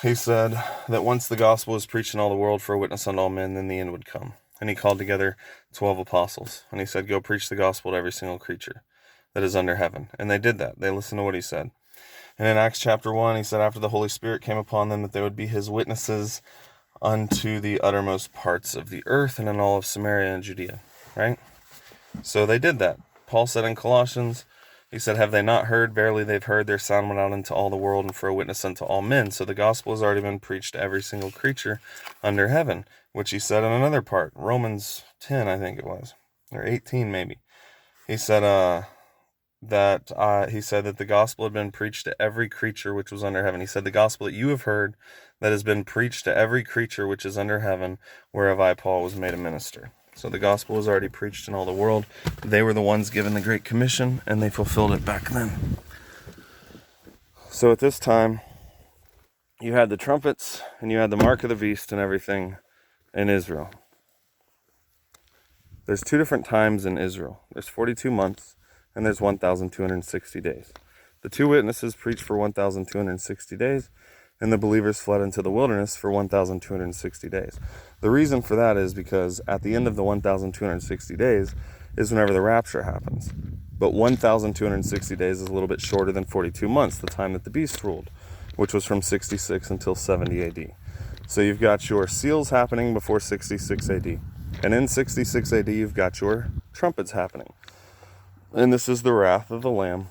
He said that once the gospel was preached in all the world for a witness unto all men, then the end would come. And he called together 12 apostles. And he said, go preach the gospel to every single creature that is under heaven. And they did that. They listened to what he said. And in Acts chapter 1, he said, after the Holy Spirit came upon them, that they would be his witnesses unto the uttermost parts of the earth and in all of Samaria and Judea, right? So they did that. Paul said in Colossians, he said, have they not heard? Verily they've heard. Their sound went out into all the world and for a witness unto all men. So the gospel has already been preached to every single creature under heaven, which he said in another part, Romans 10, I think it was, or 18 maybe. He said he said that the gospel had been preached to every creature which was under heaven. He said, the gospel that you have heard that has been preached to every creature which is under heaven, whereof I, Paul, was made a minister. So the gospel was already preached in all the world. They were the ones given the Great Commission, and they fulfilled it back then. So at this time, you had the trumpets, and you had the mark of the beast and everything in Israel. There's two different times in Israel. There's 42 months, and there's 1,260 days. The two witnesses preached for 1,260 days, and the believers fled into the wilderness for 1,260 days. The reason for that is because at the end of the 1,260 days is whenever the rapture happens. But 1,260 days is a little bit shorter than 42 months, the time that the beast ruled, which was from 66 until 70 AD. So you've got your seals happening before 66 AD. And in 66 AD, you've got your trumpets happening. And this is the wrath of the Lamb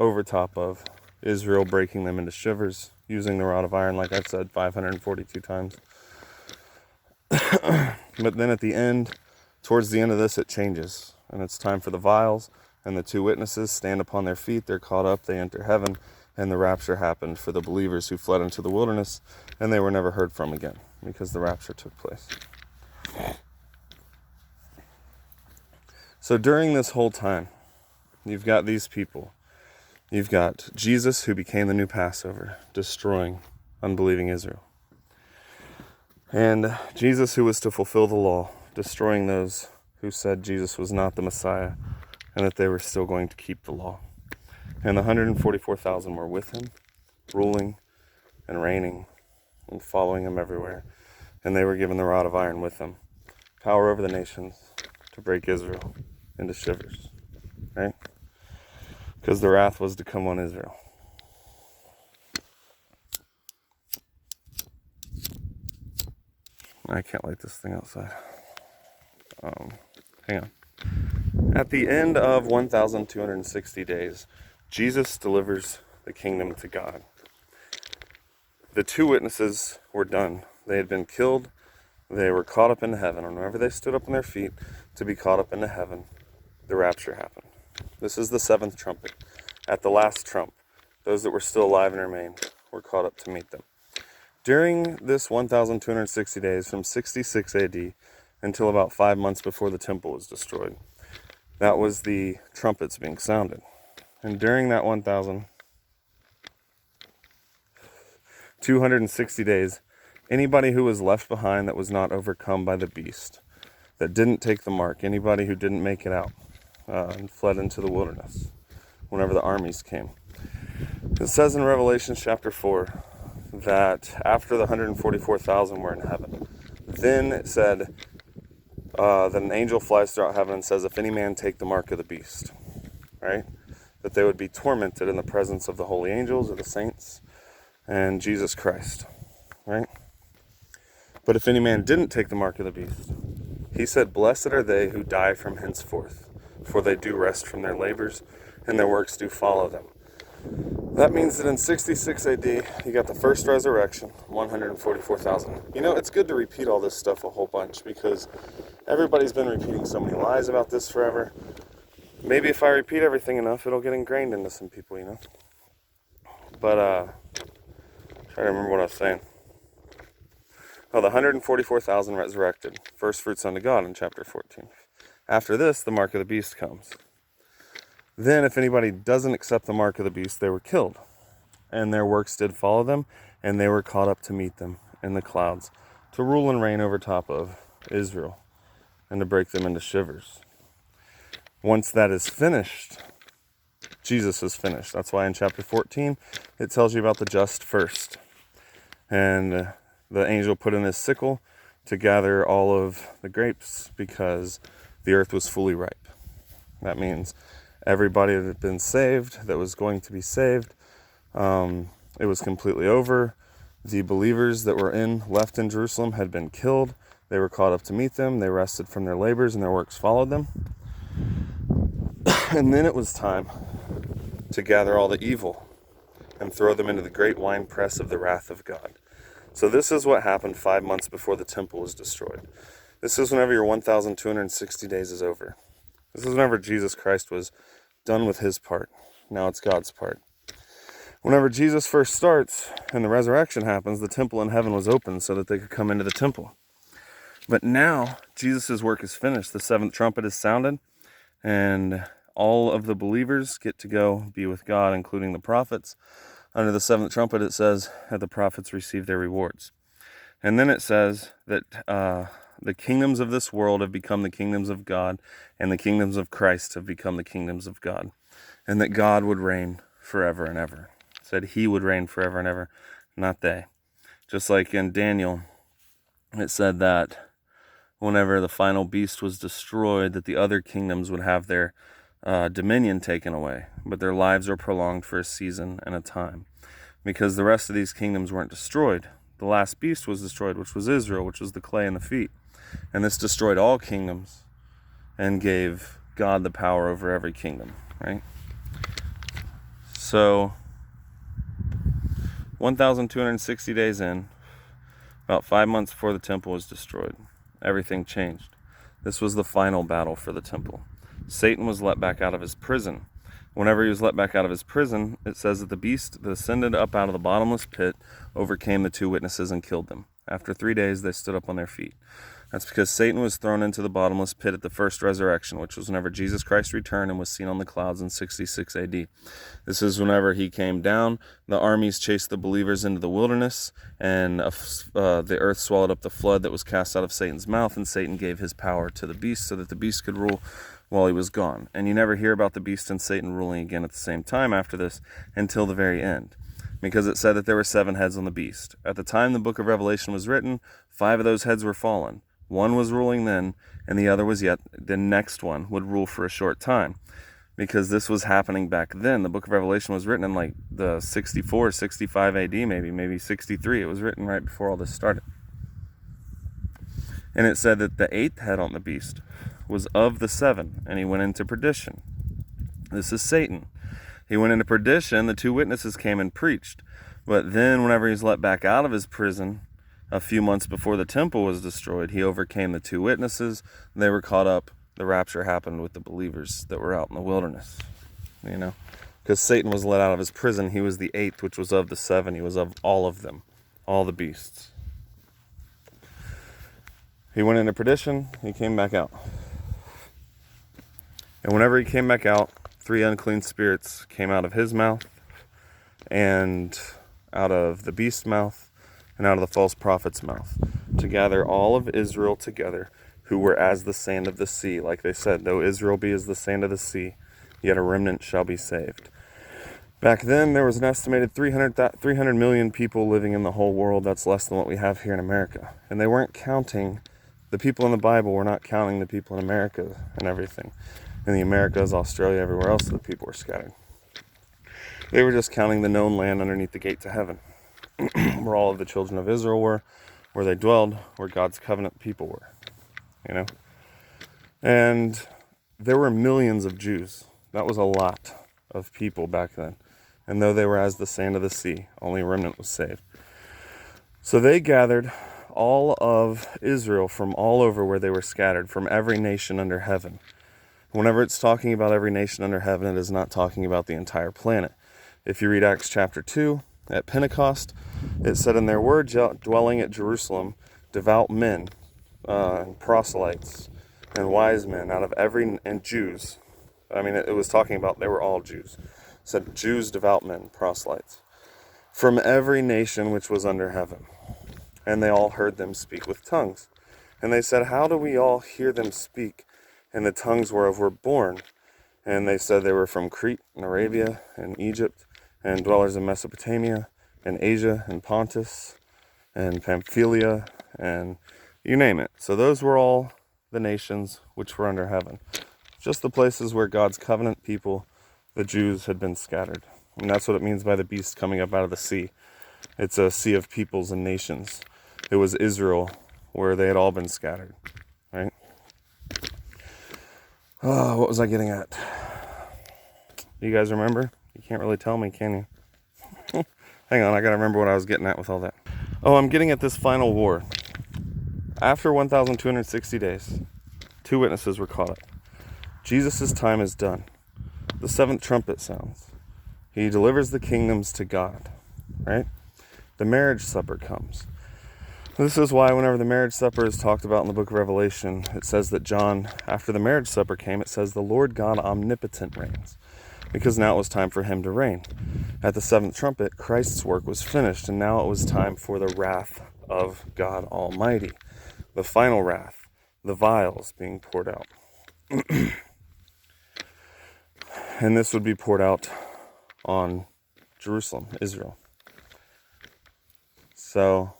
over top of Israel, breaking them into shivers, using the rod of iron, like I've said, 542 times. But then at the end, towards the end of this, it changes. And it's time for the vials, and the two witnesses stand upon their feet. They're caught up, they enter heaven, and the rapture happened for the believers who fled into the wilderness, and they were never heard from again, because the rapture took place. So during this whole time, you've got these people. You've got Jesus, who became the new Passover, destroying unbelieving Israel. And Jesus, who was to fulfill the law, destroying those who said Jesus was not the Messiah and that they were still going to keep the law. And the 144,000 were with him, ruling and reigning and following him everywhere. And they were given the rod of iron with him, power over the nations to break Israel into shivers, right? Because the wrath was to come on Israel. I can't light this thing outside. Hang on. At the end of 1,260 days, Jesus delivers the kingdom to God. The two witnesses were done. They had been killed. They were caught up into heaven. And whenever they stood up on their feet to be caught up into heaven, the rapture happened. This is the seventh trumpet. At the last trump, those that were still alive and remained were caught up to meet them. During this 1,260 days, from 66 AD until about 5 months before the temple was destroyed, that was the trumpets being sounded. And during that 1,260 days, anybody who was left behind that was not overcome by the beast, that didn't take the mark, anybody who didn't make it out and fled into the wilderness whenever the armies came. It says in Revelation chapter 4 that after the 144,000 were in heaven, then it said that an angel flies throughout heaven and says, if any man take the mark of the beast, right? That they would be tormented in the presence of the holy angels or the saints and Jesus Christ, right? But if any man didn't take the mark of the beast, he said, blessed are they who die from henceforth, for they do rest from their labors, and their works do follow them. That means that in 66 AD, you got the first resurrection, 144,000. You know, it's good to repeat all this stuff a whole bunch, because everybody's been repeating so many lies about this forever. Maybe if I repeat everything enough, it'll get ingrained into some people, you know? But, try to remember what I was saying. Oh, the 144,000 resurrected, first fruits unto God in chapter 14. After this, the mark of the beast comes. Then, if anybody doesn't accept the mark of the beast, they were killed, and their works did follow them, and they were caught up to meet them in the clouds, to rule and reign over top of Israel, and to break them into shivers. Once that is finished, Jesus is finished. That's why in chapter 14, it tells you about the just first. And the angel put in his sickle to gather all of the grapes because the earth was fully ripe. That means everybody that had been saved, that was going to be saved, it was completely over. The believers that were left in Jerusalem had been killed. They were caught up to meet them. They rested from their labors and their works followed them. And then it was time to gather all the evil and throw them into the great winepress of the wrath of God. So this is what happened 5 months before the temple was destroyed. This is whenever your 1,260 days is over. This is whenever Jesus Christ was done with his part. Now it's God's part. Whenever Jesus first starts and the resurrection happens, the temple in heaven was open so that they could come into the temple. But now Jesus' work is finished. The seventh trumpet is sounded, and all of the believers get to go be with God, including the prophets. Under the seventh trumpet, it says that the prophets receive their rewards. And then it says that the kingdoms of this world have become the kingdoms of God, and the kingdoms of Christ have become the kingdoms of God, and that God would reign forever and ever. It said he would reign forever and ever, not they. Just like in Daniel, it said that whenever the final beast was destroyed, that the other kingdoms would have their dominion taken away, but their lives are prolonged for a season and a time, because the rest of these kingdoms weren't destroyed. The last beast was destroyed, which was Israel, which was the clay and the feet. And this destroyed all kingdoms and gave God the power over every kingdom, right? So 1,260 days in, about 5 months before the temple was destroyed, everything changed. This was the final battle for the temple. Satan was let back out of his prison. Whenever he was let back out of his prison, it says that the beast that ascended up out of the bottomless pit overcame the two witnesses and killed them. After 3 days, they stood up on their feet. That's because Satan was thrown into the bottomless pit at the first resurrection, which was whenever Jesus Christ returned and was seen on the clouds in 66 AD. This is whenever he came down, the armies chased the believers into the wilderness, and the earth swallowed up the flood that was cast out of Satan's mouth, and Satan gave his power to the beast so that the beast could rule while he was gone. And you never hear about the beast and Satan ruling again at the same time after this until the very end, because it said that there were 7 heads on the beast. At the time the book of Revelation was written, 5 of those heads were fallen. One was ruling then, and the other was yet. The next one would rule for a short time, because this was happening back then. The book of Revelation was written in like the 64, 65 AD, maybe 63. It was written right before all this started. And it said that the 8th head on the beast was of the 7, and he went into perdition. This is Satan. He went into perdition. The 2 witnesses came and preached. But then whenever he's let back out of his prison, a few months before the temple was destroyed, he overcame the 2 witnesses. They were caught up. The rapture happened with the believers that were out in the wilderness. Because Satan was let out of his prison. He was the 8th, which was of the 7. He was of all of them, all the beasts. He went into perdition. He came back out. And whenever he came back out, 3 unclean spirits came out of his mouth, and out of the beast's mouth, and out of the false prophet's mouth, to gather all of Israel together, who were as the sand of the sea. Like they said, though Israel be as the sand of the sea, yet a remnant shall be saved. Back then, there was an estimated 300 million people living in the whole world. That's less than what we have here in America. And they weren't counting, the people in the Bible were not counting the people in America and everything. In the Americas, Australia, everywhere else, the people were scattered. They were just counting the known land underneath the gate to heaven, where all of the children of Israel were, where they dwelled, where God's covenant people were, And there were millions of Jews. That was a lot of people back then. And though they were as the sand of the sea, only a remnant was saved. So they gathered all of Israel from all over where they were scattered, from every nation under heaven. Whenever it's talking about every nation under heaven, it is not talking about the entire planet. If you read Acts chapter 2, at Pentecost, it said, "And there were dwelling at Jerusalem devout men, and proselytes, and wise men out of and Jews." I mean, it was talking about they were all Jews. It said Jews, devout men, proselytes. from every nation which was under heaven. And they all heard them speak with tongues. And they said, how do we all hear them speak in the tongues whereof we're born? And they said they were from Crete and Arabia and Egypt, and dwellers in Mesopotamia and Asia and Pontus and Pamphylia, and you name it. So those were all the nations which were under heaven. Just the places where God's covenant people, the Jews, had been scattered. And that's what it means by the beast coming up out of the sea. It's a sea of peoples and nations. It was Israel, where they had all been scattered, right? Oh, what was I getting at? You guys remember? You can't really tell me, can you? Hang on, I gotta remember what I was getting at with all that. Oh, I'm getting at this final war. After 1,260 days, 2 witnesses were caught up. Jesus' time is done. The 7th trumpet sounds. He delivers the kingdoms to God, right? The marriage supper comes. This is why whenever the marriage supper is talked about in the book of Revelation, it says that John, after the marriage supper came, it says the Lord God omnipotent reigns, because now it was time for him to reign. At the 7th trumpet, Christ's work was finished, and now it was time for the wrath of God Almighty, the final wrath, the vials being poured out. And this would be poured out on Jerusalem, Israel. So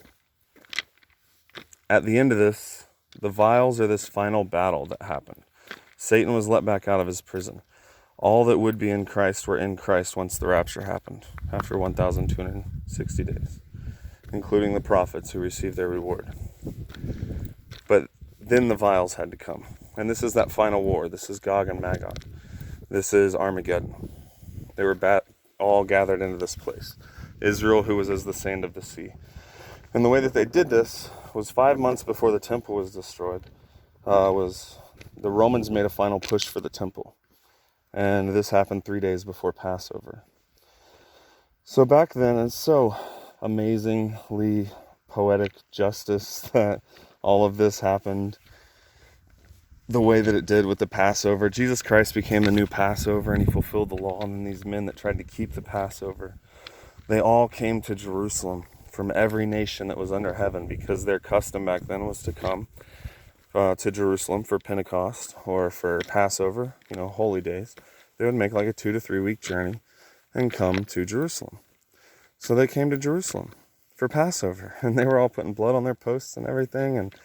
at the end of this, the vials are this final battle that happened. Satan was let back out of his prison. All that would be in Christ were in Christ once the rapture happened, after 1,260 days, including the prophets who received their reward. But then the vials had to come. And this is that final war. This is Gog and Magog. This is Armageddon. They were all gathered into this place. Israel, who was as the sand of the sea. And the way that they did this was 5 months before the temple was destroyed. Was the Romans made a final push for the temple. And this happened 3 days before Passover. So back then, it's so amazingly poetic justice that all of this happened the way that it did with the Passover. Jesus Christ became the new Passover, and he fulfilled the law. And then these men that tried to keep the Passover, they all came to Jerusalem from every nation that was under heaven, because their custom back then was to come to Jerusalem for Pentecost or for Passover, holy days. They would make like a 2 to 3 week journey and come to Jerusalem. So they came to Jerusalem for Passover, and they were all putting blood on their posts and everything, and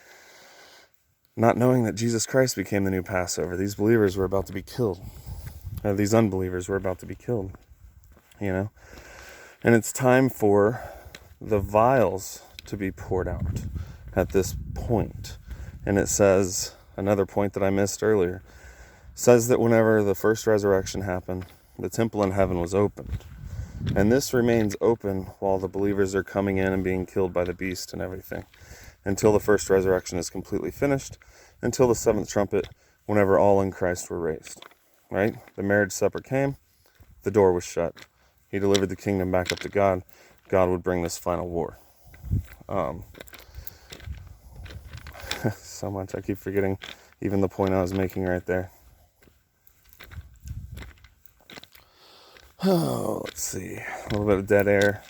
not knowing that Jesus Christ became the new Passover. These believers were about to be killed. These unbelievers were about to be killed, And it's time for the vials to be poured out at this point. And it says, another point that I missed earlier, says that whenever the first resurrection happened, the temple in heaven was opened. And this remains open while the believers are coming in and being killed by the beast and everything, until the first resurrection is completely finished, until the 7th trumpet, whenever all in Christ were raised. Right? The marriage supper came, the door was shut. He delivered the kingdom back up to God. God would bring this final war. So much, I keep forgetting even the point I was making right there. Oh, let's see. A little bit of dead air.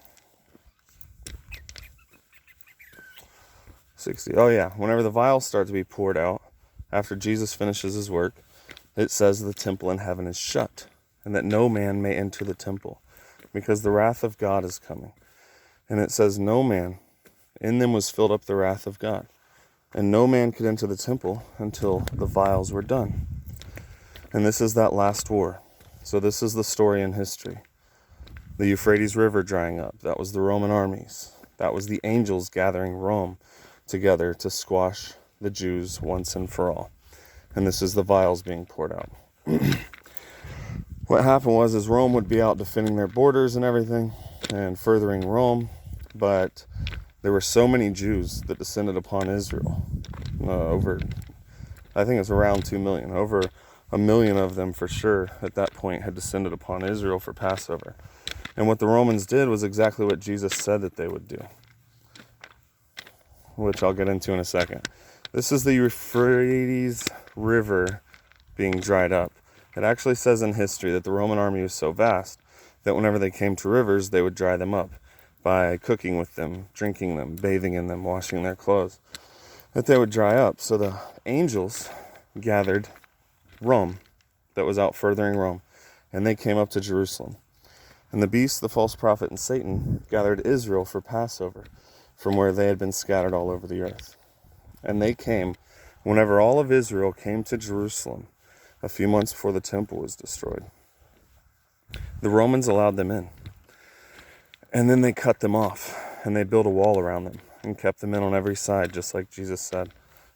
60. Oh yeah, whenever the vials start to be poured out, after Jesus finishes his work, it says the temple in heaven is shut, and that no man may enter the temple, because the wrath of God is coming. And it says no man, in them was filled up the wrath of God. And no man could enter the temple until the vials were done. And this is that last war. So this is the story in history. The Euphrates River drying up. That was the Roman armies. That was the angels gathering Rome together to squash the Jews once and for all. And this is the vials being poured out. What happened was Rome would be out defending their borders and everything and furthering Rome, but there were so many Jews that descended upon Israel. I think it's around 2 million. Over 1 million of them for sure at that point had descended upon Israel for Passover. And what the Romans did was exactly what Jesus said that they would do, which I'll get into in a second. This is the Euphrates River being dried up. It actually says in history that the Roman army was so vast that whenever they came to rivers, they would dry them up. by cooking with them, drinking them, bathing in them, washing their clothes, that they would dry up. So the angels gathered Rome that was out furthering Rome, and they came up to Jerusalem. And the beast, the false prophet, and Satan gathered Israel for Passover from where they had been scattered all over the earth. And they came whenever all of Israel came to Jerusalem a few months before the temple was destroyed. The Romans allowed them in. And then they cut them off, and they built a wall around them and kept them in on every side, just like Jesus said.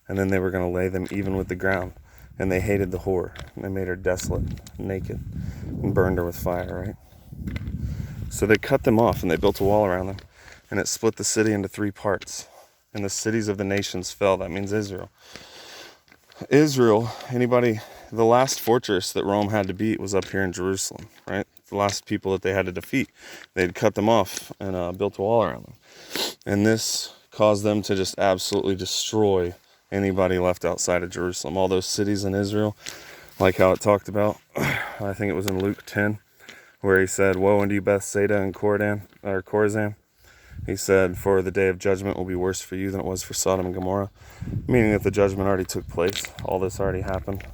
And then they were going to lay them even with the ground. And they hated the whore, and they made her desolate, naked, and burned her with fire, right? So they cut them off, and they built a wall around them, and it split the city into 3 parts. And the cities of the nations fell. That means Israel. Israel, the last fortress that Rome had to beat was up here in Jerusalem, right? The last people that they had to defeat. They'd cut them off and built a wall around them. And this caused them to just absolutely destroy anybody left outside of Jerusalem. All those cities in Israel, like how it talked about, I think it was in Luke 10, where he said, "Woe unto you, Bethsaida and Chorazin." He said, "For the day of judgment will be worse for you than it was for Sodom and Gomorrah," meaning that the judgment already took place. All this already happened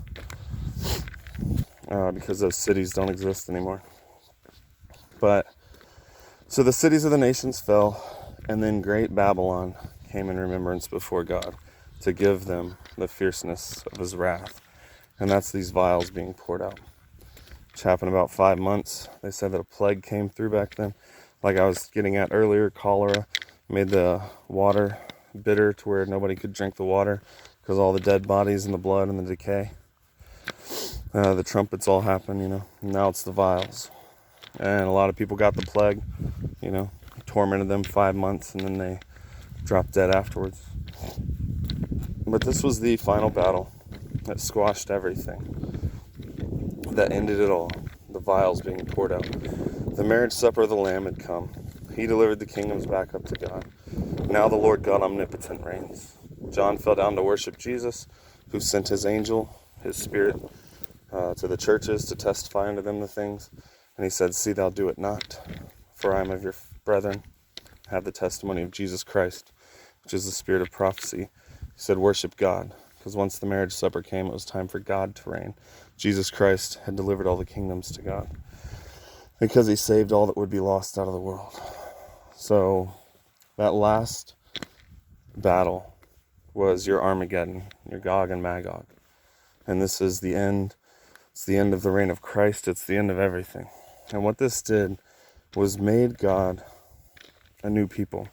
because those cities don't exist anymore. But so the cities of the nations fell, and then great Babylon came in remembrance before God to give them the fierceness of his wrath. And that's these vials being poured out, which happened about 5 months. They said that a plague came through back then. Like I was getting at earlier, cholera made the water bitter to where nobody could drink the water because all the dead bodies and the blood and the decay. The trumpets all happened, Now it's the vials. And a lot of people got the plague, tormented them 5 months, and then they dropped dead afterwards. But this was the final battle that squashed everything, that ended it all, the vials being poured out. The marriage supper of the Lamb had come. He delivered the kingdoms back up to God. Now the Lord God omnipotent reigns. John fell down to worship Jesus, who sent his angel, his spirit, to the churches to testify unto them the things. And he said, "See thou do it not, for I am of your brethren, have the testimony of Jesus Christ, which is the spirit of prophecy." He said, "Worship God," because once the marriage supper came, it was time for God to reign. Jesus Christ had delivered all the kingdoms to God, because he saved all that would be lost out of the world. So that last battle was your Armageddon, your Gog and Magog. And this is the end. It's the end of the reign of Christ. It's the end of everything. And what this did was made God a new people.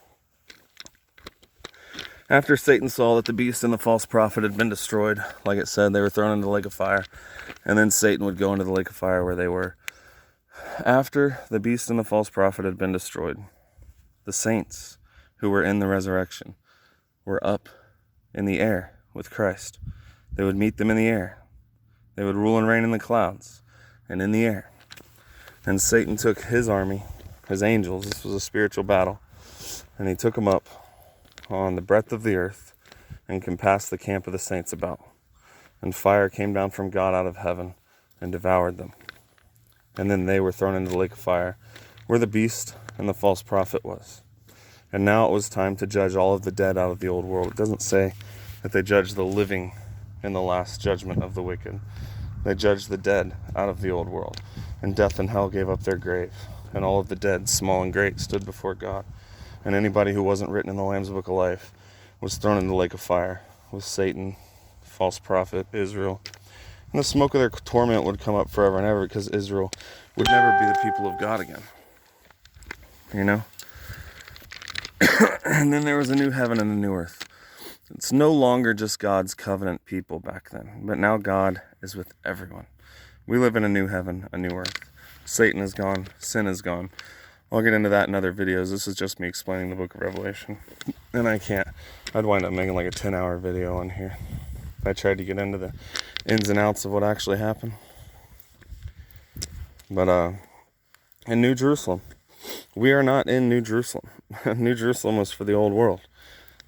After Satan saw that the beast and the false prophet had been destroyed, like it said, they were thrown into the lake of fire. And then Satan would go into the lake of fire where they were. After the beast and the false prophet had been destroyed, the saints who were in the resurrection were up in the air with Christ. They would meet them in the air. They would rule and reign in the clouds and in the air. And Satan took his army, his angels, this was a spiritual battle, and he took them up on the breadth of the earth and compassed the camp of the saints about. And fire came down from God out of heaven and devoured them. And then they were thrown into the lake of fire, where the beast and the false prophet was. And now it was time to judge all of the dead out of the old world. It doesn't say that they judged the living in the last judgment of the wicked. They judged the dead out of the old world. And death and hell gave up their grave. And all of the dead, small and great, stood before God. And anybody who wasn't written in the Lamb's Book of Life was thrown into the lake of fire with Satan, false prophet, Israel. And the smoke of their torment would come up forever and ever, because Israel would never be the people of God again. And then there was a new heaven and a new earth. It's no longer just God's covenant people back then, but now God is with everyone. We live in a new heaven, a new earth. Satan is gone. Sin is gone. I'll get into that in other videos. This is just me explaining the book of Revelation. And I'd wind up making like a 10-hour video on here if I tried to get into the ins and outs of what actually happened. But in New Jerusalem, we are not in New Jerusalem. New Jerusalem was for the old world.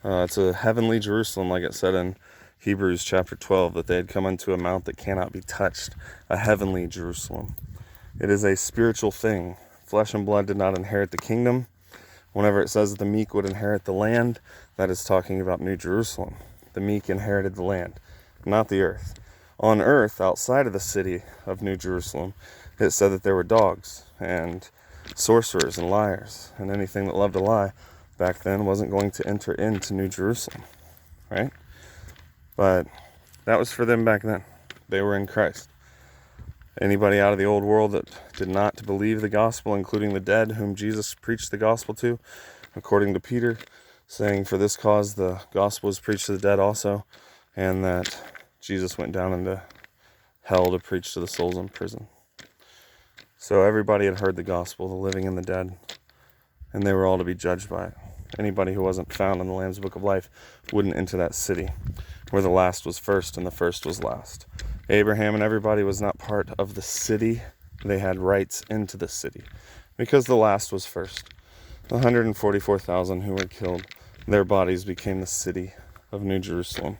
It's a heavenly Jerusalem, like it said in Hebrews chapter 12, that they had come unto a mount that cannot be touched, a heavenly Jerusalem. It is a spiritual thing. Flesh and blood did not inherit the kingdom, Whenever it says that the meek would inherit the land, that is talking about New Jerusalem. The meek inherited the land, not the earth. On earth, outside of the city of New Jerusalem, it said that there were dogs and sorcerers and liars, and anything that loved to lie back then wasn't going to enter into New Jerusalem, right? But that was for them back then. They were in Christ. Anybody out of the old world that did not believe the gospel, including the dead whom Jesus preached the gospel to, according to Peter, saying, for this cause the gospel was preached to the dead also, and that Jesus went down into hell to preach to the souls in prison. So everybody had heard the gospel, the living and the dead, and they were all to be judged by it. Anybody who wasn't found in the Lamb's Book of Life wouldn't enter that city, where the last was first and the first was last. Abraham and everybody was not part of the city. They had rights into the city, because the last was first. The 144,000 who were killed, their bodies became the city of New Jerusalem,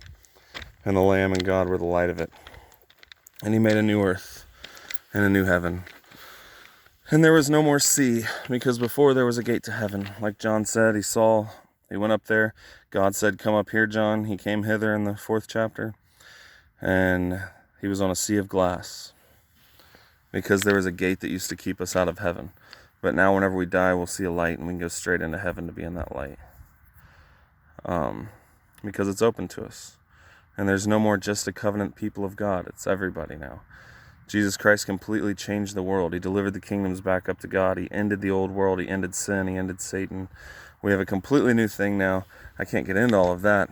and the Lamb and God were the light of it. And he made a new earth and a new heaven. And there was no more sea, because before there was a gate to heaven. Like John said, he went up there. God said, come up here, John. He came hither in the 4th chapter. And he was on a sea of glass, because there was a gate that used to keep us out of heaven. But now whenever we die, we'll see a light, and we can go straight into heaven to be in that light. Because it's open to us. And there's no more just a covenant people of God. It's everybody now. Jesus Christ completely changed the world. He delivered the kingdoms back up to God. He ended the old world. He ended sin. He ended Satan. We have a completely new thing now. I can't get into all of that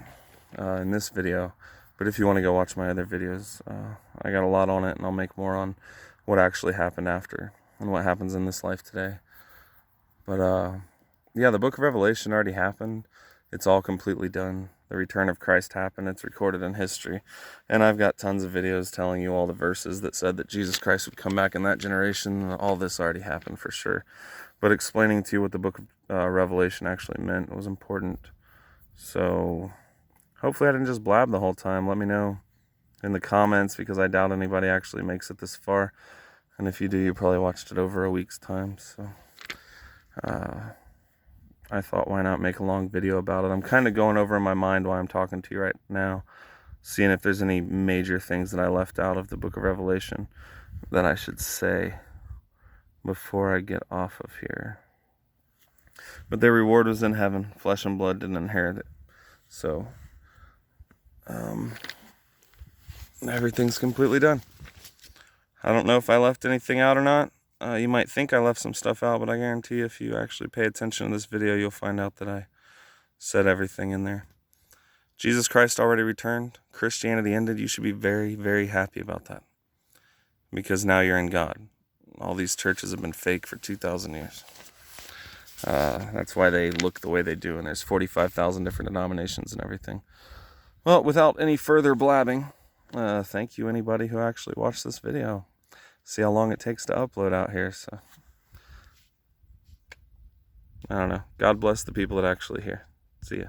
in this video. But if you want to go watch my other videos, I got a lot on it, and I'll make more on what actually happened after and what happens in this life today. But yeah, the book of Revelation already happened. It's all completely done. The return of Christ happened. It's recorded in history. And I've got tons of videos telling you all the verses that said that Jesus Christ would come back in that generation. All this already happened for sure. But explaining to you what the book of Revelation actually meant was important. So hopefully I didn't just blab the whole time. Let me know in the comments, because I doubt anybody actually makes it this far. And if you do, you probably watched it over a week's time. So I thought, why not make a long video about it? I'm kind of going over in my mind while I'm talking to you right now, seeing if there's any major things that I left out of the book of Revelation that I should say before I get off of here. But their reward was in heaven. Flesh and blood didn't inherit it. So everything's completely done. I don't know if I left anything out or not. You might think I left some stuff out, but I guarantee you, if you actually pay attention to this video, you'll find out that I said everything in there. Jesus Christ already returned. Christianity ended. You should be very, very happy about that, because now you're in God. All these churches have been fake for 2,000 years. That's why they look the way they do, and there's 45,000 different denominations and everything. Well, without any further blabbing, thank you anybody who actually watched this video. See how long it takes to upload out here, so I don't know. God bless the people that actually hear. See ya.